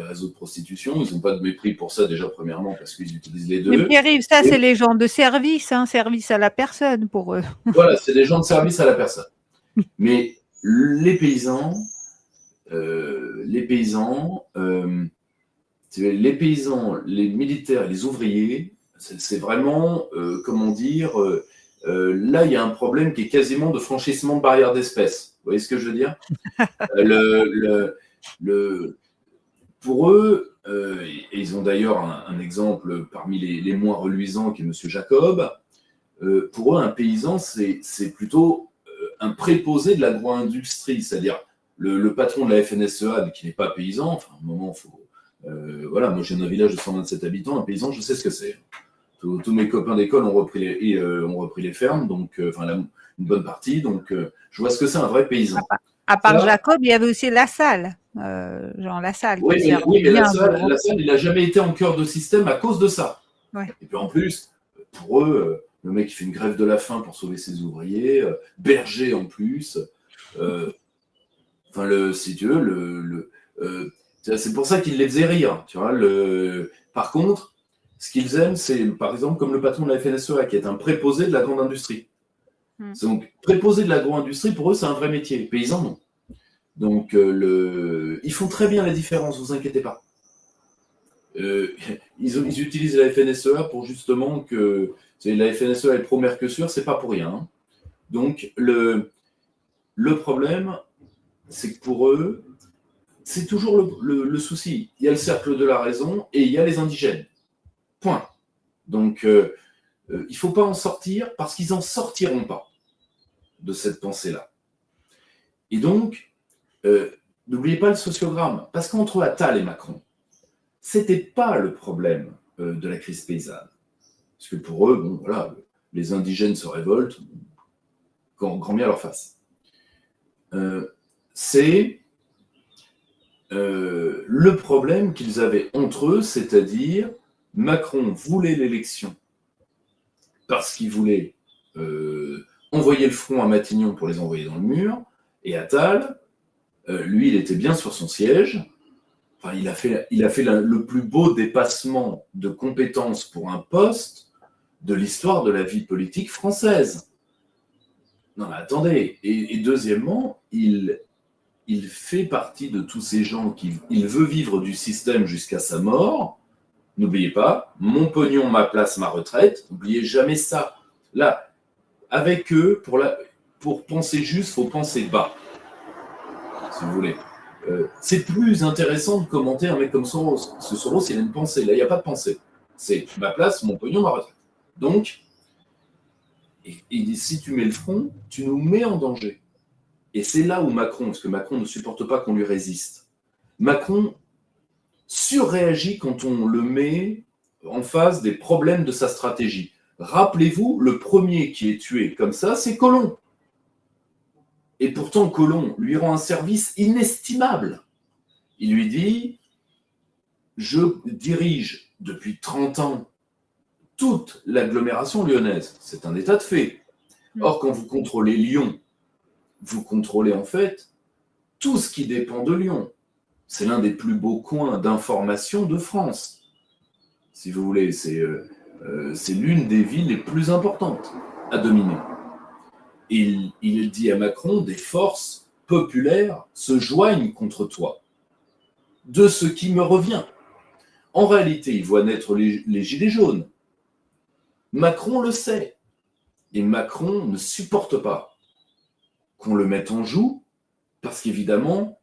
réseaux de prostitution. Ils n'ont pas de mépris pour ça, déjà, premièrement, parce qu'ils utilisent les deux. Mais Pierre-Yves, c'est les gens de service, service à la personne pour eux. Voilà, c'est des gens de service à la personne. Mais les paysans, les militaires, les ouvriers, c'est vraiment, là, il y a un problème qui est quasiment de franchissement de barrière d'espèces. Vous voyez ce que je veux dire? Pour eux, et ils ont d'ailleurs un exemple parmi les moins reluisants qui est M. Jacob, pour eux, un paysan, c'est plutôt un préposé de l'agro-industrie, c'est-à-dire le patron de la FNSEA, qui n'est pas paysan, enfin, à un moment, il faut... voilà, moi j'ai un village de 127 habitants, un paysan, je sais ce que c'est. Tous mes copains d'école ont repris les fermes, donc une bonne partie, donc je vois ce que c'est un vrai paysan. À part Jacob, il y avait aussi Lassalle, Jean Lassalle. Oui, mais Lassalle, il n'a jamais été en cœur de système à cause de ça. Ouais. Et puis en plus, pour eux, le mec qui fait une grève de la faim pour sauver ses ouvriers, berger en plus. Si tu veux, c'est pour ça qu'il les faisait rire. Tu vois, par contre, ce qu'ils aiment, c'est par exemple comme le patron de la FNSEA, qui est un préposé de la grande industrie. Donc, préposé de l'agro-industrie, pour eux, c'est un vrai métier. Les paysans, non. Donc, ils font très bien la différence, vous inquiétez pas. Ils utilisent la FNSEA pour justement que la FNSEA est pro-Mercosur, c'est pas pour rien. Hein. Donc, le problème, c'est que pour eux, c'est toujours le souci. Il y a le cercle de la raison et il y a les indigènes. Point. Donc, il ne faut pas en sortir parce qu'ils n'en sortiront pas de cette pensée-là. Et donc, n'oubliez pas le sociogramme, parce qu'entre Attal et Macron, ce n'était pas le problème de la crise paysanne. Parce que pour eux, bon, voilà, les indigènes se révoltent, grand bien leur face. C'est le problème qu'ils avaient entre eux, c'est-à-dire Macron voulait l'élection parce qu'il voulait envoyer le front à Matignon pour les envoyer dans le mur, et Attal, lui, il était bien sur son siège. Enfin, il a fait le plus beau dépassement de compétences pour un poste de l'histoire de la vie politique française. Non, mais attendez. Et deuxièmement, il fait partie de tous ces gens il veut vivre du système jusqu'à sa mort. N'oubliez pas, mon pognon, ma place, ma retraite. N'oubliez jamais ça. Là, avec eux, pour penser juste, il faut penser bas, si vous voulez. C'est plus intéressant de commenter un mec comme Soros. Parce que Soros, il a une pensée. Là, il n'y a pas de pensée. C'est ma place, mon pognon, ma retraite. Donc, et si tu mets le front, tu nous mets en danger. Et c'est là où Macron, parce que Macron ne supporte pas qu'on lui résiste, Macron surréagit quand on le met en face des problèmes de sa stratégie. Rappelez-vous, le premier qui est tué comme ça, c'est Colomb. Et pourtant, Colomb lui rend un service inestimable. Il lui dit « Je dirige depuis 30 ans toute l'agglomération lyonnaise. » C'est un état de fait. Or, quand vous contrôlez Lyon, vous contrôlez en fait tout ce qui dépend de Lyon. C'est l'un des plus beaux coins d'information de France. Si vous voulez, c'est l'une des villes les plus importantes à dominer. Il dit à Macron, des forces populaires se joignent contre toi, de ce qui me revient. En réalité, il voit naître les gilets jaunes. Macron le sait. Et Macron ne supporte pas qu'on le mette en joue, parce qu'évidemment,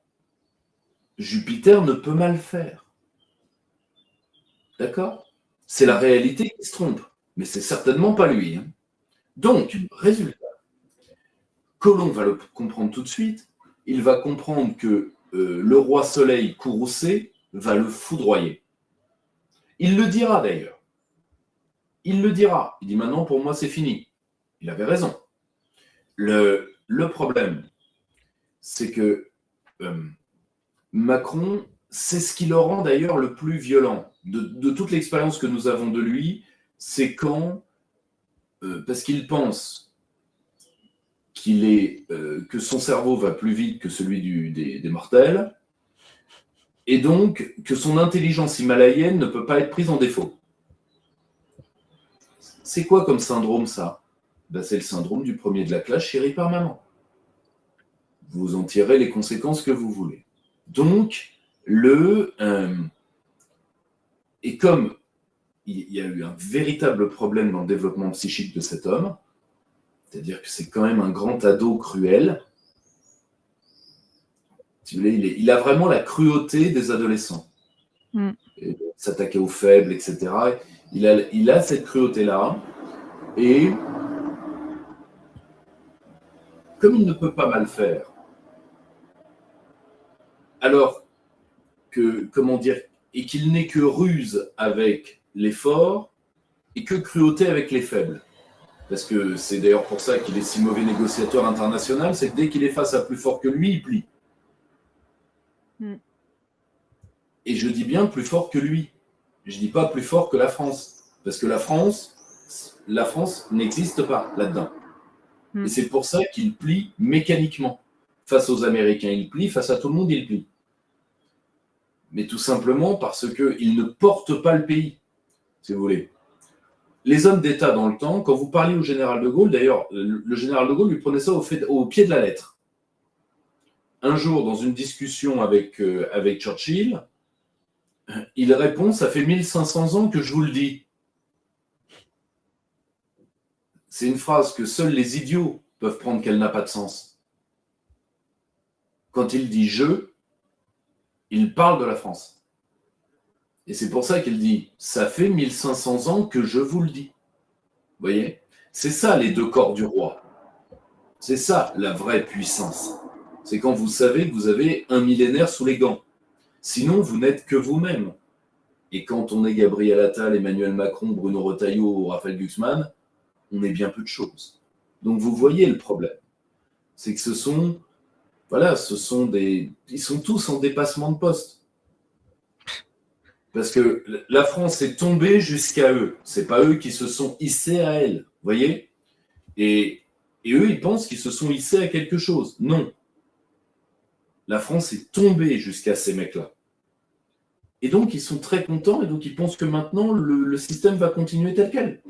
Jupiter ne peut mal faire. D'accord ? C'est la réalité qui se trompe, mais c'est certainement pas lui. Hein. Donc, résultat, Colomb va le comprendre tout de suite. Il va comprendre que le roi Soleil courroucé va le foudroyer. Il le dira d'ailleurs. Il le dira. Il dit maintenant, pour moi, c'est fini. Il avait raison. Le problème, c'est que Macron, c'est ce qui le rend d'ailleurs le plus violent. De toute l'expérience que nous avons de lui, c'est quand, parce qu'il pense que son cerveau va plus vite que celui des mortels, et donc que son intelligence himalayenne ne peut pas être prise en défaut. C'est quoi comme syndrome, ça ? Ben, c'est le syndrome du premier de la classe chéri par maman. Vous en tirez les conséquences que vous voulez. Donc, et comme il y a eu un véritable problème dans le développement psychique de cet homme, C'est-à-dire que c'est quand même un grand ado cruel. Si vous voulez, il a vraiment la cruauté des adolescents. S'attaquer aux faibles, etc. Il a cette cruauté-là. Et comme il ne peut pas mal faire, alors que, comment dire, et qu'il n'est que ruse avec les forts et que cruauté avec les faibles. Parce que c'est d'ailleurs pour ça qu'il est si mauvais négociateur international, c'est que dès qu'il est face à plus fort que lui, il plie. Et je dis bien plus fort que lui. Je dis pas plus fort que la France. Parce que la France n'existe pas là-dedans. Et c'est pour ça qu'il plie mécaniquement. Face aux Américains, il plie. Face à tout le monde, il plie. Mais tout simplement parce qu'il ne porte pas le pays, si vous voulez. Les hommes d'État dans le temps, quand vous parliez au général de Gaulle, d'ailleurs, le général de Gaulle lui prenait ça au pied de la lettre. Un jour, dans une discussion avec Churchill, il répond « Ça fait 1500 ans que je vous le dis ». C'est une phrase que seuls les idiots peuvent prendre qu'elle n'a pas de sens. Quand il dit « je », il parle de la France. Et c'est pour ça qu'il dit « ça fait 1500 ans que je vous le dis ». Vous voyez ? C'est ça les deux corps du roi. C'est ça la vraie puissance. C'est quand vous savez que vous avez un millénaire sous les gants. Sinon, vous n'êtes que vous-même. Et quand on est Gabriel Attal, Emmanuel Macron, Bruno Retailleau ou Raphaël Glucksmann, on est bien peu de choses. Donc vous voyez le problème. C'est que ils sont tous en dépassement de poste. Parce que la France est tombée jusqu'à eux. C'est pas eux qui se sont hissés à elle. Vous voyez ? Et eux, ils pensent qu'ils se sont hissés à quelque chose. Non. La France est tombée jusqu'à ces mecs-là. Et donc, ils sont très contents et donc ils pensent que maintenant, le système va continuer tel quel.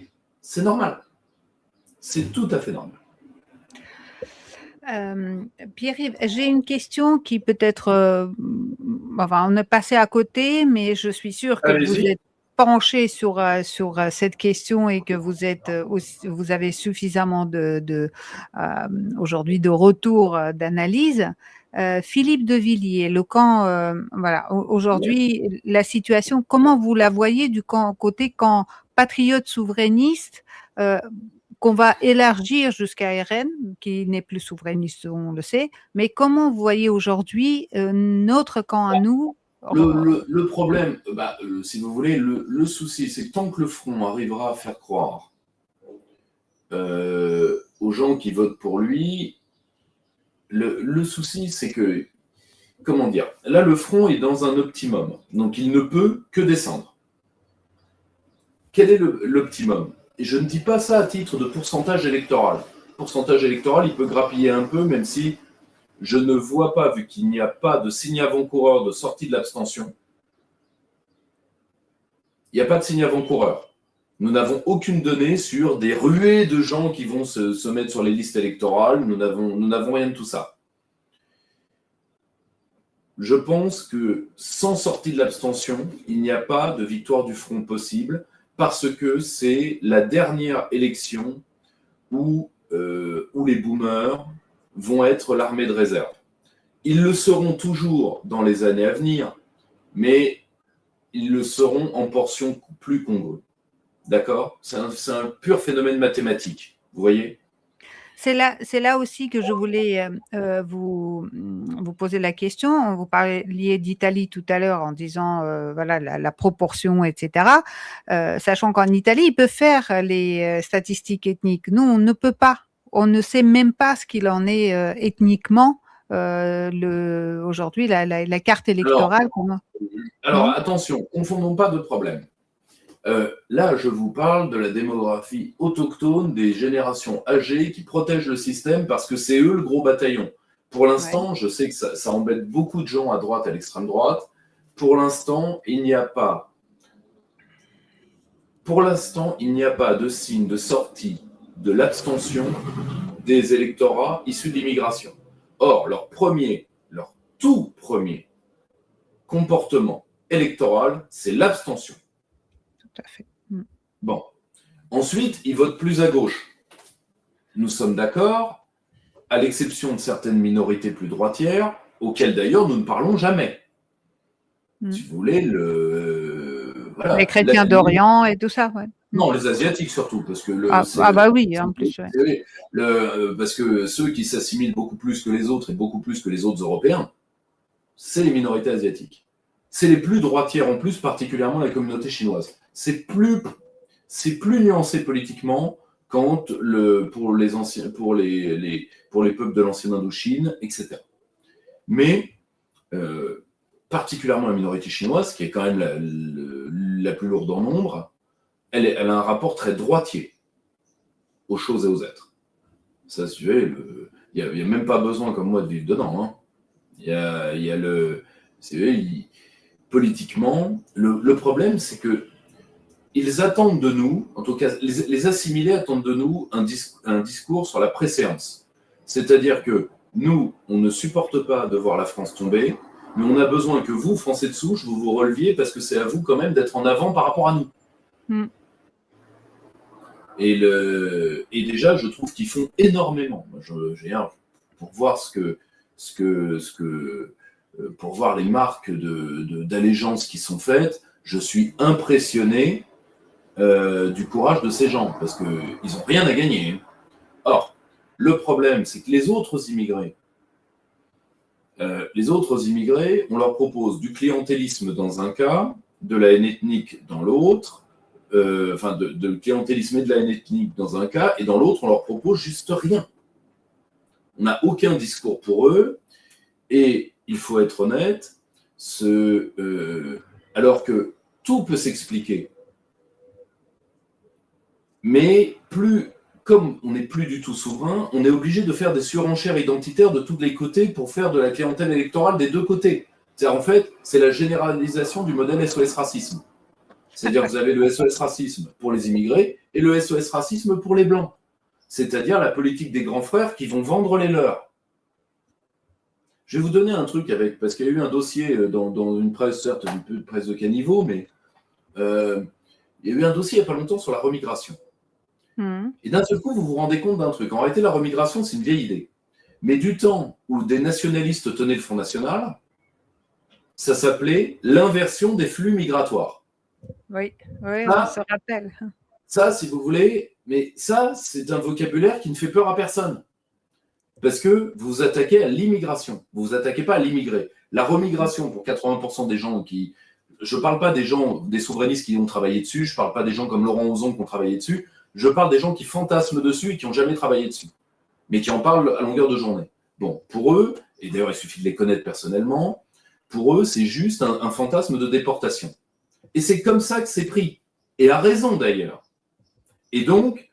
C'est normal. C'est tout à fait normal. Pierre-Yves, j'ai une question qui peut-être, on est passé à côté, mais je suis sûre que vous êtes penché sur cette question et que vous avez suffisamment aujourd'hui de retours d'analyse. Philippe de Villiers, le camp, aujourd'hui, la situation, comment vous la voyez du côté camp patriote souverainiste qu'on va élargir jusqu'à RN, qui n'est plus souverainiste, on le sait, mais comment vous voyez aujourd'hui notre camp à nous? Le problème, si vous voulez, le souci, c'est que tant que le Front arrivera à faire croire aux gens qui votent pour lui, le souci, c'est que, comment dire, là, le Front est dans un optimum, donc il ne peut que descendre. Quel est l'optimum ? Et je ne dis pas ça à titre de pourcentage électoral. Pourcentage électoral, il peut grappiller un peu, même si je ne vois pas, vu qu'il n'y a pas de signe avant-coureur de sortie de l'abstention, il n'y a pas de signe avant-coureur. Nous n'avons aucune donnée sur des ruées de gens qui vont se mettre sur les listes électorales. Nous n'avons rien de tout ça. Je pense que sans sortie de l'abstention, il n'y a pas de victoire du Front possible parce que c'est la dernière élection où les boomers vont être l'armée de réserve. Ils le seront toujours dans les années à venir, mais ils le seront en portions plus congrues. D'accord ? C'est un pur phénomène mathématique, vous voyez ? C'est là aussi que je voulais vous poser la question. Vous parliez d'Italie tout à l'heure en disant la proportion, etc. Sachant qu'en Italie, ils peuvent faire les statistiques ethniques. Nous, on ne peut pas. On ne sait même pas ce qu'il en est ethniquement aujourd'hui, la carte électorale. Alors attention, confondons pas de problème. Là, je vous parle de la démographie autochtone des générations âgées qui protègent le système parce que c'est eux le gros bataillon. Pour l'instant, je sais que ça embête beaucoup de gens à droite, à l'extrême droite. Pour l'instant, il n'y a pas de signe de sortie de l'abstention des électorats issus de l'immigration. Or, leur tout premier comportement électoral, c'est l'abstention. Tout à fait. Bon. Ensuite, ils votent plus à gauche. nous sommes d'accord, à l'exception de certaines minorités plus droitières, auxquelles d'ailleurs nous ne parlons jamais. Si vous voulez, voilà, les chrétiens d'Orient et tout ça, ouais. Non, les Asiatiques surtout, parce que bah oui, en plus. Ouais. Parce que ceux qui s'assimilent beaucoup plus que les autres et beaucoup plus que les autres Européens, c'est les minorités asiatiques. C'est les plus droitières en plus, particulièrement la communauté chinoise. C'est plus nuancé politiquement pour les peuples de l'ancienne Indochine, etc. Mais particulièrement la minorité chinoise, qui est quand même la plus lourde en nombre, elle a un rapport très droitier aux choses et aux êtres. Ça, si tu veux, il n'y a même pas besoin, comme moi, de vivre dedans. Hein. Politiquement, le problème, c'est que ils attendent de nous, en tout cas, les assimilés attendent de nous un discours sur la préséance. C'est-à-dire que nous, on ne supporte pas de voir la France tomber, mais on a besoin que vous, Français de souche, vous vous releviez parce que c'est à vous quand même d'être en avant par rapport à nous. Et déjà, je trouve qu'ils font énormément. Pour voir pour voir les marques d'allégeance qui sont faites, je suis impressionné du courage de ces gens, parce qu'ils n'ont rien à gagner. Or, le problème, c'est que les autres immigrés, on leur propose du clientélisme dans un cas, de la haine ethnique dans l'autre, de clientélisme et de la haine ethnique dans un cas, et dans l'autre, on leur propose juste rien. On n'a aucun discours pour eux, et il faut être honnête, alors que tout peut s'expliquer. Mais comme on n'est plus du tout souverain, on est obligé de faire des surenchères identitaires de tous les côtés pour faire de la clientèle électorale des deux côtés. C'est-à-dire, en fait, c'est la généralisation du modèle SOS racisme. C'est-à-dire que vous avez le SOS racisme pour les immigrés et le SOS racisme pour les blancs. C'est-à-dire la politique des grands frères qui vont vendre les leurs. Je vais vous donner un truc parce qu'il y a eu un dossier dans une presse, certes, une presse de caniveau, mais il y a eu un dossier il n'y a pas longtemps sur la remigration. Et d'un seul coup, vous vous rendez compte d'un truc. En réalité, la remigration, c'est une vieille idée. Mais du temps où des nationalistes tenaient le Front National, ça s'appelait l'inversion des flux migratoires. Oui, on se rappelle. Ça, si vous voulez, mais ça, c'est un vocabulaire qui ne fait peur à personne. Parce que vous vous attaquez à l'immigration. Vous ne vous attaquez pas à l'immigré. La remigration, pour 80% des gens qui... Je ne parle pas des souverainistes qui ont travaillé dessus, je ne parle pas des gens comme Laurent Ozon qui ont travaillé dessus, je parle des gens qui fantasment dessus et qui n'ont jamais travaillé dessus, mais qui en parlent à longueur de journée. Bon, pour eux, et d'ailleurs il suffit de les connaître personnellement, pour eux c'est juste un fantasme de déportation. Et c'est comme ça que c'est pris, et à raison d'ailleurs. Et donc,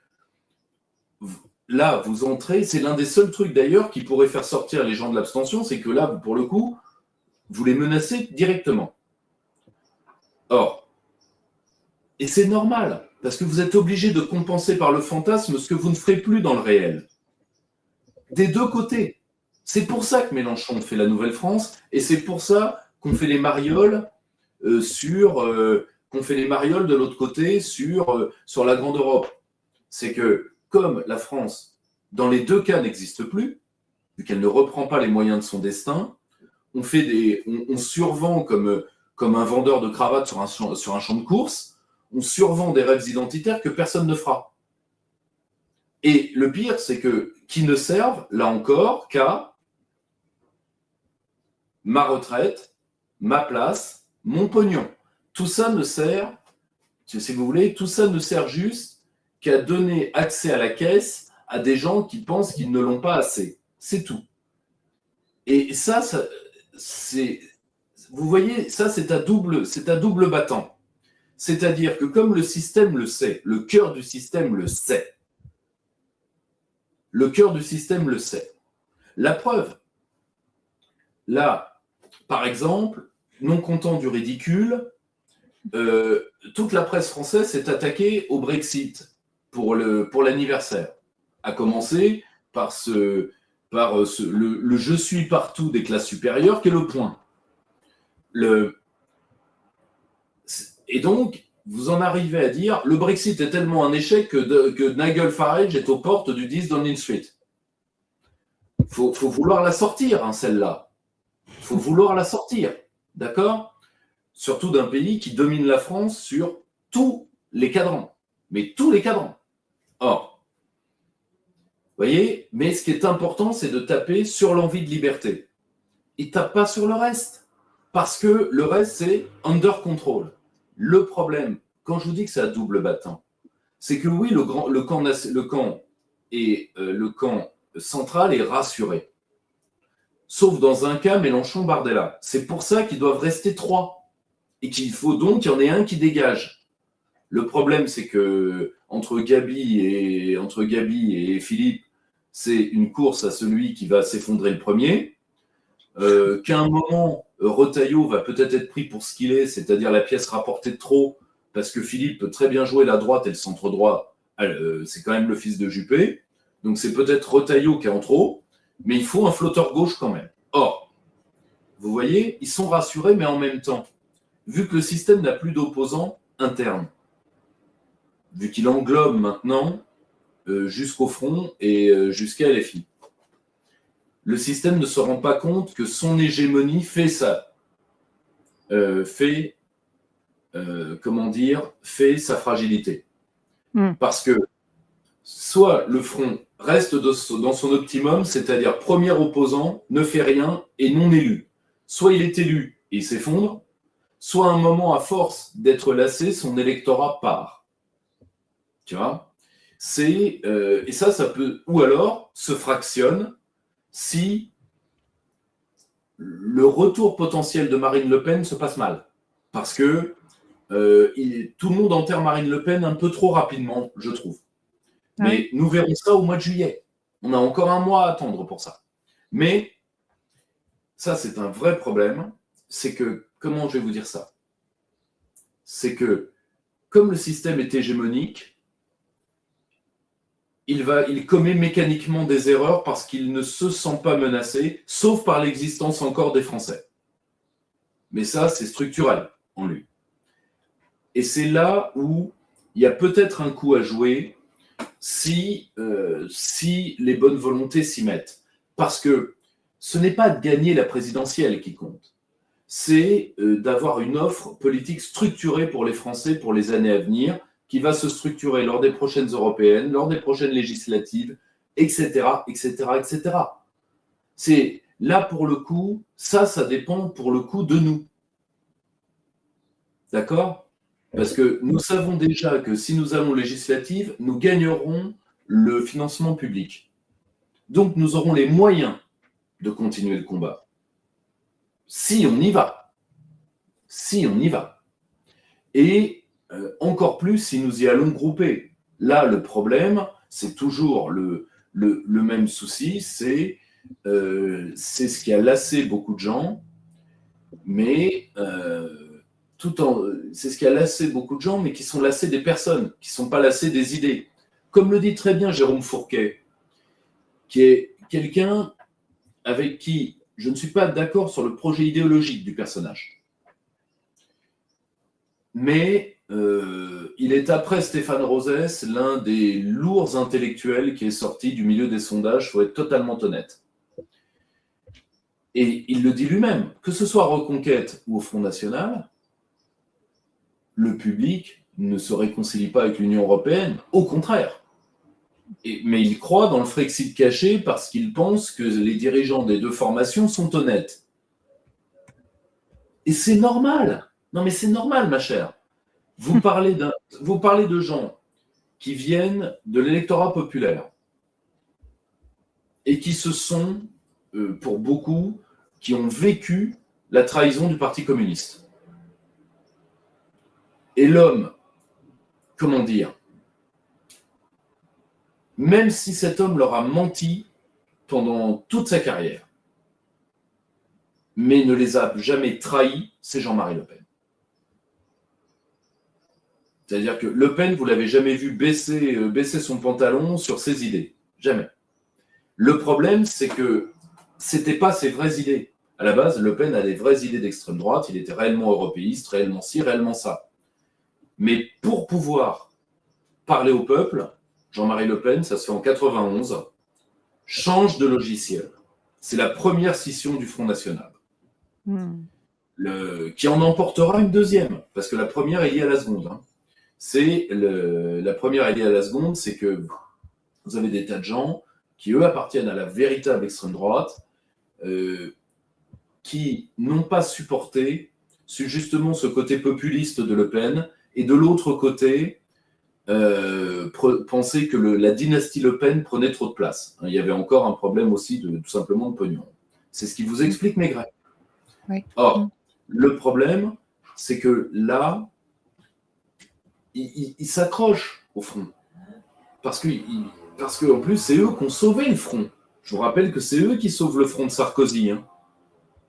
là, vous entrez, c'est l'un des seuls trucs d'ailleurs qui pourrait faire sortir les gens de l'abstention, c'est que là, pour le coup, vous les menacez directement. Or, et c'est normal, parce que vous êtes obligé de compenser par le fantasme ce que vous ne ferez plus dans le réel. Des deux côtés. C'est pour ça que Mélenchon fait la Nouvelle-France, et c'est pour ça qu'on fait les marioles qu'on fait les marioles de l'autre côté sur la Grande Europe. C'est que, comme la France, dans les deux cas, n'existe plus, vu qu'elle ne reprend pas les moyens de son destin, on survend comme un vendeur de cravates sur un champ de course, on survend des rêves identitaires que personne ne fera. Et le pire, c'est que qui ne servent, là encore, qu'à ma retraite, ma place, mon pognon. Tout ça ne sert, si vous voulez, tout ça ne sert juste qu'à donner accès à la caisse à des gens qui pensent qu'ils ne l'ont pas assez. C'est tout. Et ça c'est... Vous voyez, ça, c'est à double battant. C'est-à-dire que comme le système le sait, le cœur du système le sait. Le cœur du système le sait. La preuve, là, par exemple, non content du ridicule, toute la presse française s'est attaquée au Brexit pour l'anniversaire. À commencer par le « je suis partout » des classes supérieures, qui est le point. Et donc, vous en arrivez à dire le Brexit est tellement un échec que Nigel Farage est aux portes du 10 Downing Street. Faut vouloir la sortir, hein, celle-là. Faut vouloir la sortir, d'accord? Surtout d'un pays qui domine la France sur tous les cadrans. Mais tous les cadrans. Or, vous voyez, mais ce qui est important, c'est de taper sur l'envie de liberté. Il ne tape pas sur le reste. Parce que le reste, c'est under control. Le problème, quand je vous dis que c'est à double battant, c'est que oui, le camp central est rassuré. Sauf dans un cas, Mélenchon-Bardella. C'est pour ça qu'ils doivent rester 3. Et qu'il faut donc qu'il y en ait un qui dégage. Le problème, c'est que entre Gabi et Philippe, c'est une course à celui qui va s'effondrer le premier. Qu'à un moment, Retailleau va peut-être être pris pour ce qu'il est, c'est-à-dire la pièce rapportée de trop, parce que Philippe peut très bien jouer la droite et le centre droit, c'est quand même le fils de Juppé. Donc c'est peut-être Retailleau qui est en trop, mais il faut un flotteur gauche quand même. Or, vous voyez, ils sont rassurés, mais en même temps, vu que le système n'a plus d'opposants internes, vu qu'il englobe maintenant jusqu'au front et jusqu'à LFI, le système ne se rend pas compte que son hégémonie fait sa fragilité. Parce que soit le front reste dans son optimum, c'est-à-dire premier opposant, ne fait rien et non élu. Soit il est élu et il s'effondre, soit à un moment, à force d'être lassé, son électorat part. Tu vois ? Et ça peut, ou alors se fractionne si le retour potentiel de Marine Le Pen se passe mal. Parce que tout le monde enterre Marine Le Pen un peu trop rapidement, je trouve. Mais nous verrons ça au mois de juillet. On a encore un mois à attendre pour ça. Mais ça, c'est un vrai problème. C'est que, comment je vais vous dire ça ? C'est que, comme le système est hégémonique, il commet mécaniquement des erreurs parce qu'il ne se sent pas menacé, sauf par l'existence encore des Français. Mais ça, c'est structurel en lui. Et c'est là où il y a peut-être un coup à jouer si les bonnes volontés s'y mettent. Parce que ce n'est pas de gagner la présidentielle qui compte. C'est d'avoir une offre politique structurée pour les Français pour les années à venir, qui va se structurer lors des prochaines européennes, lors des prochaines législatives, etc., etc., etc. C'est là pour le coup, ça dépend pour le coup de nous. D'accord ? Parce que nous savons déjà que si nous allons aux législatives, nous gagnerons le financement public. Donc nous aurons les moyens de continuer le combat. Si on y va. Si on y va. Et encore plus si nous y allons groupés. Là, le problème, c'est toujours le même souci, c'est ce qui a lassé beaucoup de gens, mais c'est ce qui a lassé beaucoup de gens, mais qui sont lassés des personnes, qui ne sont pas lassés des idées. Comme le dit très bien Jérôme Fourquet, qui est quelqu'un avec qui je ne suis pas d'accord sur le projet idéologique du personnage. Mais il est, après Stéphane Rosès, l'un des lourds intellectuels qui est sorti du milieu des sondages, il faut être totalement honnête. Et il le dit lui-même, que ce soit à Reconquête ou au Front National, le public ne se réconcilie pas avec l'Union européenne, au contraire. Mais il croit dans le Frexit caché parce qu'il pense que les dirigeants des deux formations sont honnêtes. Et c'est normal. Non mais c'est normal, ma chère. Vous parlez de gens qui viennent de l'électorat populaire et qui se sont, pour beaucoup, qui ont vécu la trahison du Parti communiste. Et l'homme, comment dire, même si cet homme leur a menti pendant toute sa carrière, mais ne les a jamais trahis, c'est Jean-Marie Le Pen. C'est-à-dire que Le Pen, vous ne l'avez jamais vu baisser son pantalon sur ses idées. Jamais. Le problème, c'est que ce n'étaient pas ses vraies idées. À la base, Le Pen a des vraies idées d'extrême droite, il était réellement européiste, réellement ci, réellement ça. Mais pour pouvoir parler au peuple, Jean-Marie Le Pen, ça se fait en 91, change de logiciel. C'est la première scission du Front National. Qui en emportera une deuxième, parce que la première est liée à la seconde. Hein. La première est liée à la seconde, c'est que vous avez des tas de gens qui, eux, appartiennent à la véritable extrême droite, qui n'ont pas supporté justement ce côté populiste de Le Pen, et de l'autre côté, penser que la dynastie Le Pen prenait trop de place. Il y avait encore un problème aussi tout simplement de pognon. C'est ce qui vous explique Maigret. Oui. Or, le problème, c'est que là, ils s'accrochent au front. Parce qu'en plus, c'est eux qui ont sauvé le front. Je vous rappelle que c'est eux qui sauvent le front de Sarkozy. Hein.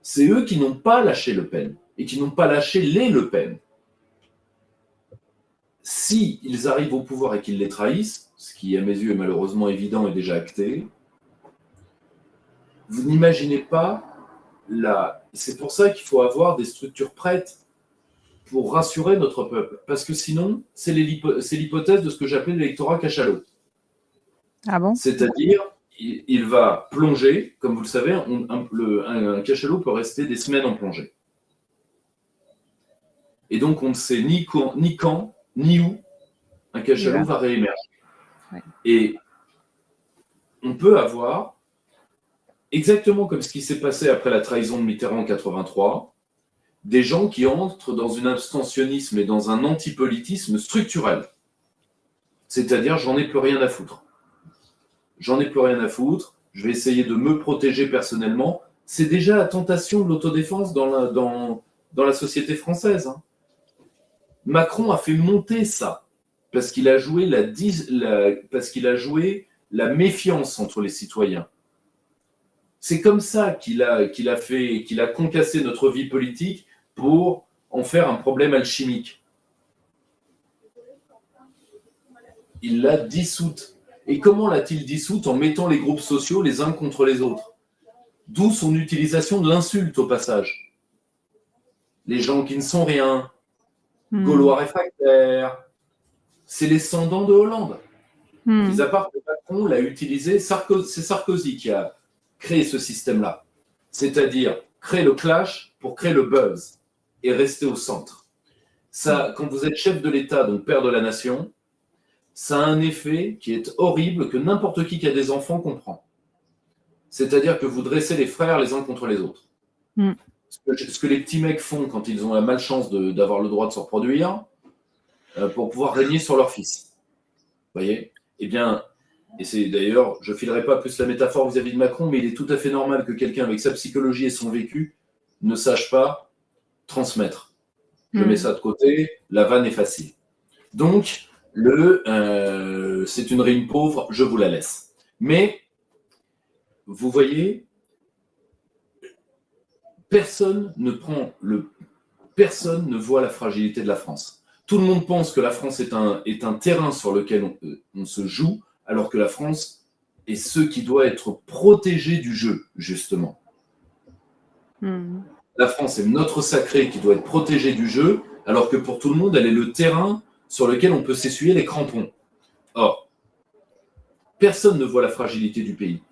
C'est eux qui n'ont pas lâché Le Pen et qui n'ont pas lâché les Le Pen. Si ils arrivent au pouvoir et qu'ils les trahissent, ce qui à mes yeux est malheureusement évident et déjà acté, vous n'imaginez pas c'est pour ça qu'il faut avoir des structures prêtes pour rassurer notre peuple. Parce que sinon, c'est l'hypothèse de ce que j'appelle l'électorat cachalot. Ah bon ? C'est-à-dire, il va plonger, comme vous le savez, un cachalot peut rester des semaines en plongée. Et donc, on ne sait ni quand, ni où un cachalot va réémerger. Ouais. Et on peut avoir, exactement comme ce qui s'est passé après la trahison de Mitterrand en 83, des gens qui entrent dans un abstentionnisme et dans un antipolitisme structurel. C'est-à-dire, j'en ai plus rien à foutre. J'en ai plus rien à foutre, je vais essayer de me protéger personnellement. C'est déjà la tentation de l'autodéfense dans la société française. Hein. Macron a fait monter ça, parce qu'il a joué la méfiance entre les citoyens. C'est comme ça qu'il a concassé notre vie politique pour en faire un problème alchimique. Il l'a dissoute. Et comment l'a-t-il dissoute? En mettant les groupes sociaux les uns contre les autres. D'où son utilisation de l'insulte au passage. Les gens qui ne sont rien, Gaulois réfractaires, c'est les sans-dents de Hollande. Mis à part que Macron l'a utilisé, c'est Sarkozy qui a créé ce système-là. C'est-à-dire créer le clash pour créer le buzz et rester au centre. Ça, quand vous êtes chef de l'État, donc père de la nation, ça a un effet qui est horrible que n'importe qui a des enfants comprend. C'est-à-dire que vous dressez les frères les uns contre les autres. Ce que les petits mecs font quand ils ont la malchance d'avoir le droit de se reproduire pour pouvoir régner sur leur fils. Vous voyez ? Eh bien, et c'est d'ailleurs, je ne filerai pas plus la métaphore vis-à-vis de Macron, mais il est tout à fait normal que quelqu'un avec sa psychologie et son vécu ne sache pas transmettre. Je mets ça de côté, la vanne est facile. Donc, c'est une rime pauvre, je vous la laisse. Mais, vous voyez, personne ne voit la fragilité de la France. Tout le monde pense que la France est un terrain sur lequel on se joue, alors que la France est ce qui doit être protégé du jeu, justement. La France est notre sacré qui doit être protégé du jeu, alors que pour tout le monde, elle est le terrain sur lequel on peut s'essuyer les crampons. Or, personne ne voit la fragilité du pays.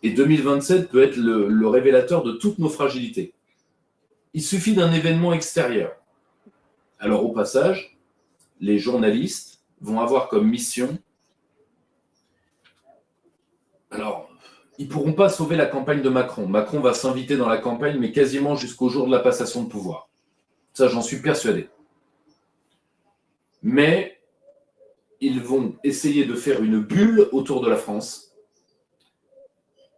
Et 2027 peut être le révélateur de toutes nos fragilités. Il suffit d'un événement extérieur. Alors, au passage, les journalistes vont avoir comme mission... Alors, ils ne pourront pas sauver la campagne de Macron. Macron va s'inviter dans la campagne, mais quasiment jusqu'au jour de la passation de pouvoir. Ça, j'en suis persuadé. Mais ils vont essayer de faire une bulle autour de la France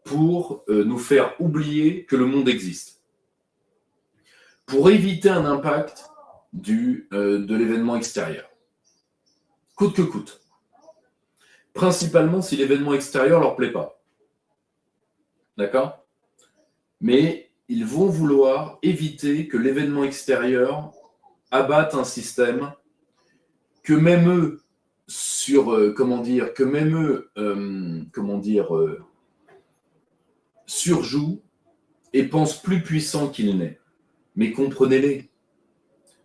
pour nous faire oublier que le monde existe. Pour éviter un impact de l'événement extérieur. Coûte que coûte. Principalement si l'événement extérieur ne leur plaît pas. D'accord ? Mais ils vont vouloir éviter que l'événement extérieur abatte un système que même eux surjouent et pensent plus puissant qu'il n'est. Mais comprenez-les.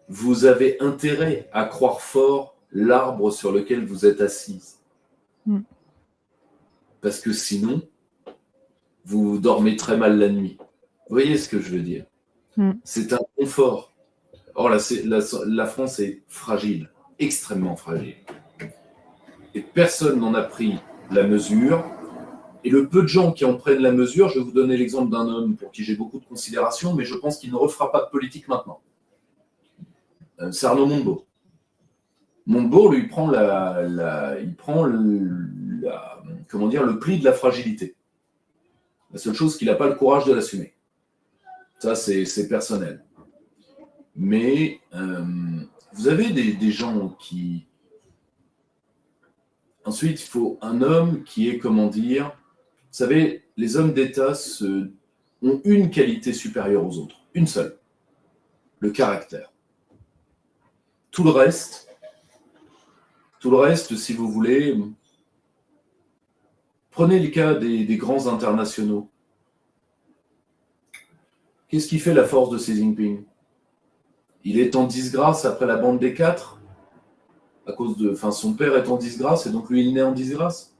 vous avez intérêt à croire fort l'arbre sur lequel vous êtes assise. Parce que sinon, vous dormez très mal la nuit. Vous voyez ce que je veux dire? C'est un confort. Or, la France est fragile, extrêmement fragile. Et personne n'en a pris la mesure. Et le peu de gens qui en prennent la mesure, je vais vous donner l'exemple d'un homme pour qui j'ai beaucoup de considération, mais je pense qu'il ne refera pas de politique maintenant. C'est Arnaud Montebourg. Montebourg, lui, prend le pli de la fragilité. La seule chose qu'il n'a pas le courage de l'assumer. Ça, c'est personnel. Mais vous avez des gens qui... Ensuite, il faut un homme qui est, comment dire... Vous savez, les hommes d'État ont une qualité supérieure aux autres. Une seule. Le caractère. Tout le reste, si vous voulez... Prenez le cas des grands internationaux. Qu'est-ce qui fait la force de Xi Jinping? Il est en disgrâce après la bande des quatre, à cause de, son père est en disgrâce et donc lui il naît en disgrâce.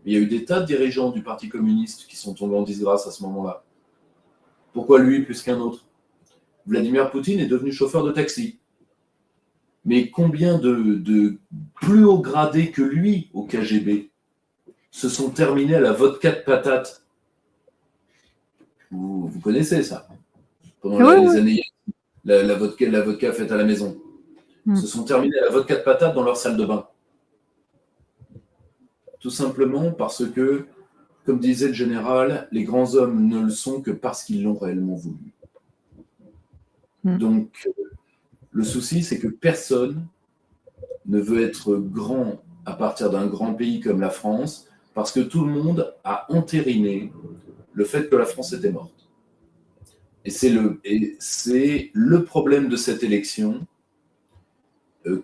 Il y a eu des tas de dirigeants du Parti communiste qui sont tombés en disgrâce à ce moment-là. Pourquoi lui plus qu'un autre? Vladimir Poutine est devenu chauffeur de taxi. Mais combien de plus haut gradés que lui au KGB se sont terminés à la vodka de patate? Vous connaissez ça? Pendant les années, la vodka faite à la maison. Se sont terminés à la vodka de patate dans leur salle de bain. Tout simplement parce que, comme disait le général, les grands hommes ne le sont que parce qu'ils l'ont réellement voulu. Donc, le souci, c'est que personne ne veut être grand à partir d'un grand pays comme la France, parce que tout le monde a entériné le fait que la France était morte. Et c'est le problème de cette élection,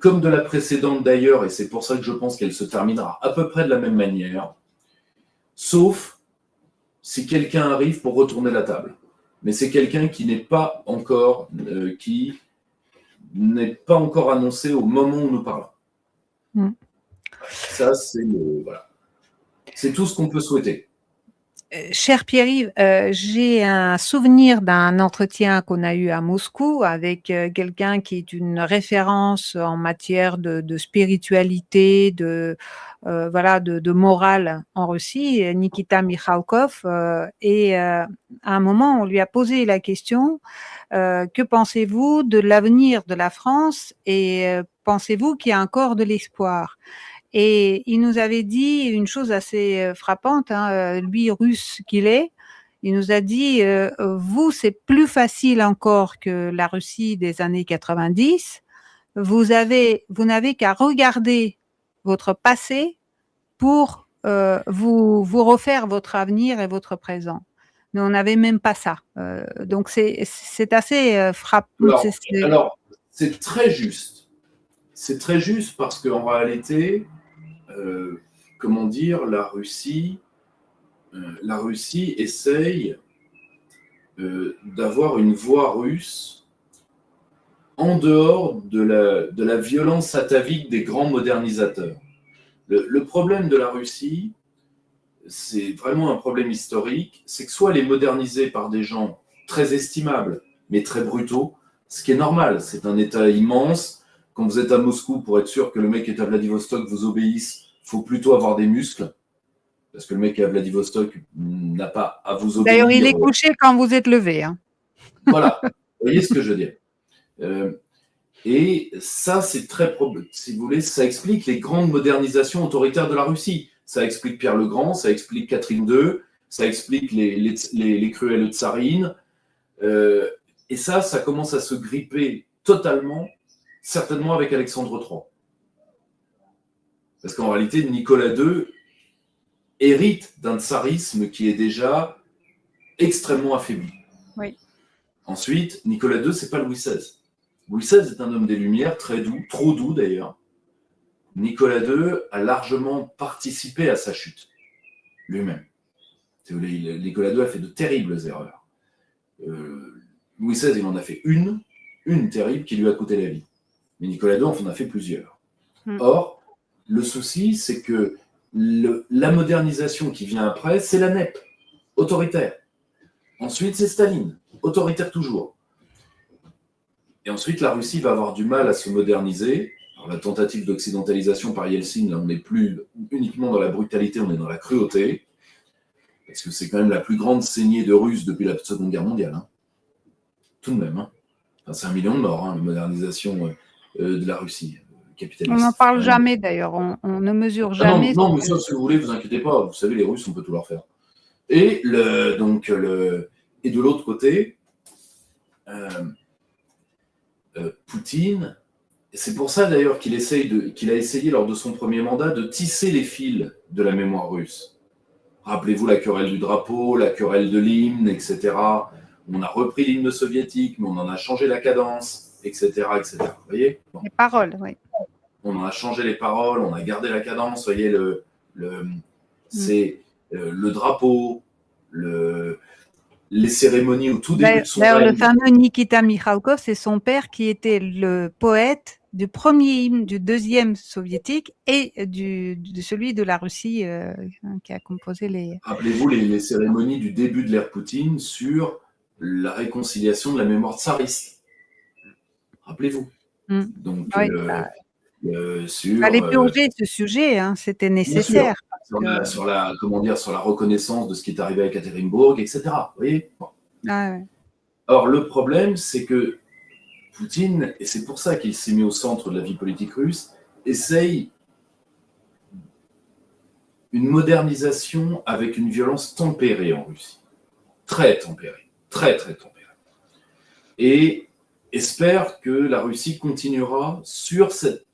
comme de la précédente d'ailleurs, et c'est pour ça que je pense qu'elle se terminera à peu près de la même manière, sauf si quelqu'un arrive pour retourner la table. Mais c'est quelqu'un qui n'est pas encore annoncé au moment où nous parlons. Ça, c'est tout ce qu'on peut souhaiter. Cher Pierre-Yves, j'ai un souvenir d'un entretien qu'on a eu à Moscou avec quelqu'un qui est une référence en matière de spiritualité, de morale en Russie, Nikita Mikhalkov. Et à un moment, on lui a posé la question, que pensez-vous de l'avenir de la France et pensez-vous qu'il y a encore de l'espoir? Et il nous avait dit une chose assez frappante, lui, russe qu'il est, il nous a dit vous, c'est plus facile encore que la Russie des années 90. Vous n'avez qu'à regarder votre passé pour vous refaire votre avenir et votre présent. Mais on n'avait même pas ça. Donc c'est assez frappant. Alors, c'est très juste. C'est très juste parce qu'en réalité, la Russie essaye d'avoir une voix russe en dehors de la violence atavique des grands modernisateurs. Le problème de la Russie, c'est vraiment un problème historique, c'est que soit elle est modernisée par des gens très estimables, mais très brutaux, ce qui est normal, c'est un État immense. Quand vous êtes à Moscou, pour être sûr que le mec est à Vladivostok vous obéisse, il faut plutôt avoir des muscles, parce que le mec à Vladivostok n'a pas à vous obéir. D'ailleurs, il est couché quand vous êtes levé. Voilà, vous voyez ce que je veux dire. Et ça, c'est très probable. Si vous voulez, ça explique les grandes modernisations autoritaires de la Russie. Ça explique Pierre le Grand, ça explique Catherine II, ça explique les cruelles tsarines. Et ça commence à se gripper totalement, certainement avec Alexandre III. Parce qu'en réalité, Nicolas II hérite d'un tsarisme qui est déjà extrêmement affaibli. Oui. Ensuite, Nicolas II, c'est pas Louis XVI. Louis XVI est un homme des Lumières, très doux, trop doux d'ailleurs. Nicolas II a largement participé à sa chute, lui-même. Nicolas II a fait de terribles erreurs. Louis XVI, il en a fait une, une terrible qui lui a coûté la vie. Mais Nicolas II en a fait plusieurs. Mm. Or, le souci, c'est que la modernisation qui vient après, c'est la NEP, autoritaire. Ensuite, c'est Staline, autoritaire toujours. Et ensuite, la Russie va avoir du mal à se moderniser. Alors, la tentative d'occidentalisation par Yeltsin, là, on n'est plus uniquement dans la brutalité, on est dans la cruauté. Parce que c'est quand même la plus grande saignée de Russes depuis la Seconde Guerre mondiale. Hein. Tout de même. Hein. Enfin, c'est 1 million de morts, la modernisation de la Russie capitaliste. On n'en parle jamais d'ailleurs, on ne mesure jamais. Non, mais ça, si vous voulez, vous inquiétez pas. Vous savez, les Russes, on peut tout leur faire. Et, et de l'autre côté, Poutine, c'est pour ça d'ailleurs qu'il a essayé lors de son premier mandat de tisser les fils de la mémoire russe. Rappelez-vous la querelle du drapeau, la querelle de l'hymne, etc. On a repris l'hymne soviétique, mais on en a changé la cadence, etc. etc. Vous voyez ? Bon. Les paroles, oui. On en a changé les paroles, on a gardé la cadence. Vous voyez, c'est le drapeau, les cérémonies au tout début de son règne. D'ailleurs, le fameux Nikita Mikhalkov, c'est son père qui était le poète du premier hymne du deuxième soviétique et de celui de la Russie qui a composé les... Rappelez-vous les cérémonies du début de l'ère Poutine sur la réconciliation de la mémoire tsariste. Rappelez-vous. Donc, oui, sur... fallait purger ce sujet, hein, c'était nécessaire. Sur la reconnaissance de ce qui est arrivé à Ekaterinbourg, etc. Vous voyez bon. Ouais. Or, le problème, c'est que Poutine, et c'est pour ça qu'il s'est mis au centre de la vie politique russe, essaye une modernisation avec une violence tempérée en Russie. Très tempérée. Très, très tempérée. Et espère que la Russie continuera sur cette...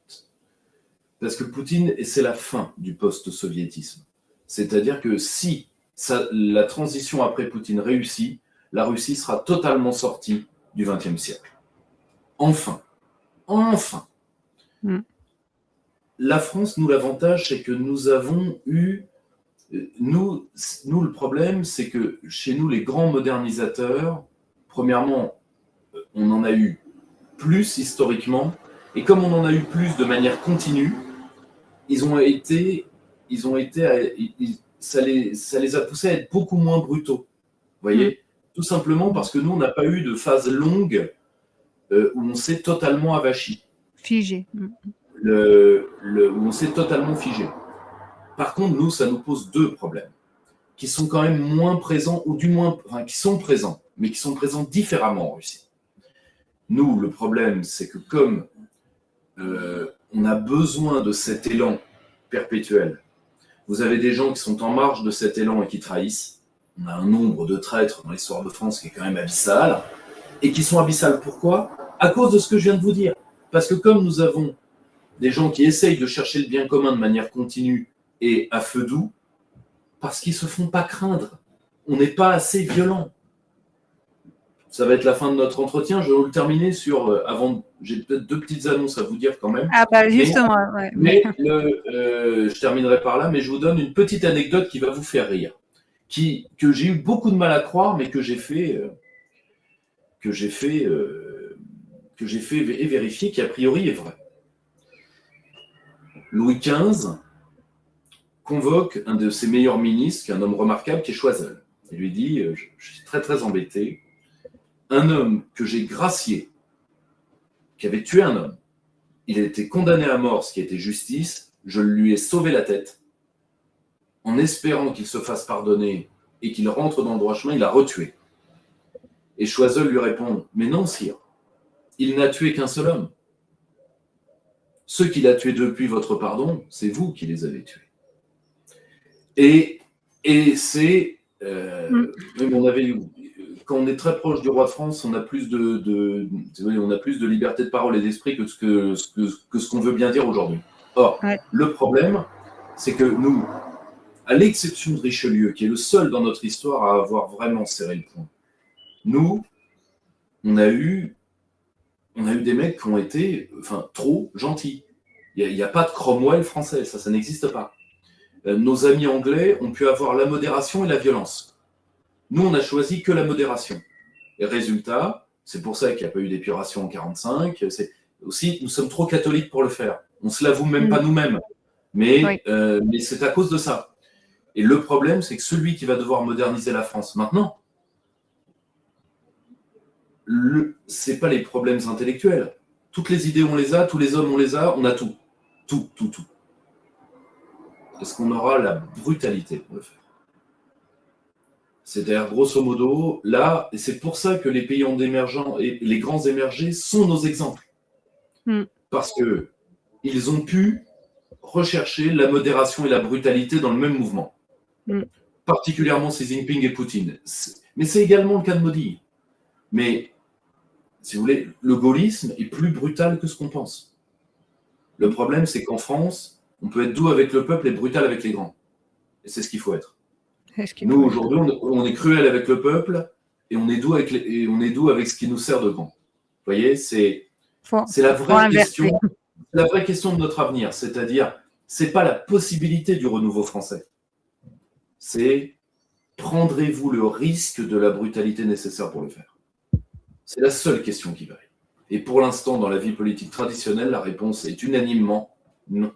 Parce que Poutine, et c'est la fin du post-soviétisme. C'est-à-dire que si la transition après Poutine réussit, la Russie sera totalement sortie du XXe siècle. Enfin. La France, nous, l'avantage, c'est que nous avons eu... Nous, le problème, c'est que chez nous, les grands modernisateurs, premièrement, on en a eu plus historiquement, et comme on en a eu plus de manière continue, ça les a poussés à être beaucoup moins brutaux. Vous voyez ? Tout simplement parce que nous, on n'a pas eu de phase longue où on s'est totalement avachi. Figé. Où on s'est totalement figé. Par contre, nous, ça nous pose deux problèmes qui sont quand même moins présents, ou du moins, enfin, qui sont présents, mais qui sont présents différemment en Russie. Nous, le problème, c'est que comme on a besoin de cet élan perpétuel, vous avez des gens qui sont en marge de cet élan et qui trahissent. On a un nombre de traîtres dans l'histoire de France qui est quand même abyssal. Et qui sont abyssales, pourquoi ? À cause de ce que je viens de vous dire. Parce que comme nous avons des gens qui essayent de chercher le bien commun de manière continue et à feu doux, parce qu'ils ne se font pas craindre. On n'est pas assez violent. Ça va être la fin de notre entretien. Je vais vous le terminer sur... j'ai peut-être 2 petites annonces à vous dire quand même. Ah bah justement, ouais. Mais je terminerai par là, mais je vous donne une petite anecdote qui va vous faire rire. Que j'ai eu beaucoup de mal à croire, mais que j'ai fait et vérifié, qui a priori est vrai. Louis XV convoque un de ses meilleurs ministres, qui est un homme remarquable, qui est Choiseul. Il lui dit, je suis très très embêté, un homme que j'ai gracié, qui avait tué un homme, il a été condamné à mort, ce qui était justice, je lui ai sauvé la tête, en espérant qu'il se fasse pardonner et qu'il rentre dans le droit chemin, il a retué. Et Choiseul lui répond, mais non, sire, il n'a tué qu'un seul homme. Ceux qu'il a tués depuis votre pardon, c'est vous qui les avez tués. Et c'est... quand on est très proche du roi de France, on a plus de liberté de parole et d'esprit que ce qu'on veut bien dire aujourd'hui. Or, le problème, c'est que nous, à l'exception de Richelieu, qui est le seul dans notre histoire à avoir vraiment serré le poing, nous, on a eu des mecs qui ont été trop gentils. Il n'y a pas de Cromwell français, ça n'existe pas. Nos amis anglais ont pu avoir la modération et la violence. Nous, on a choisi que la modération. Et résultat, C'est pour ça qu'il n'y a pas eu d'épuration en 1945. C'est aussi, nous sommes trop catholiques pour le faire. On ne se l'avoue même pas nous-mêmes. Mais c'est à cause de ça. Et le problème, c'est que celui qui va devoir moderniser la France maintenant, ce n'est pas les problèmes intellectuels. Toutes les idées, on les a, tous les hommes, on les a, on a tout. Tout. Est-ce qu'on aura la brutalité pour le faire? C'est-à-dire, grosso modo, là, et c'est pour ça que les pays émergents et les grands émergés sont nos exemples. Parce qu'ils ont pu rechercher la modération et la brutalité dans le même mouvement. Particulièrement Xi Jinping et Poutine. Mais c'est également le cas de Modi. Mais, si vous voulez, le gaullisme est plus brutal que ce qu'on pense. Le problème, c'est qu'en France, on peut être doux avec le peuple et brutal avec les grands. Et c'est ce qu'il faut être. Nous, aujourd'hui, on est cruel avec le peuple et on est doux avec, ce qui nous sert de grand. Vous voyez, c'est la vraie question. La vraie question de notre avenir, c'est-à-dire, c'est pas la possibilité du renouveau français. C'est prendrez-vous le risque de la brutalité nécessaire pour le faire? C'est la seule question qui varie. Et pour l'instant, dans la vie politique traditionnelle, la réponse est unanimement non.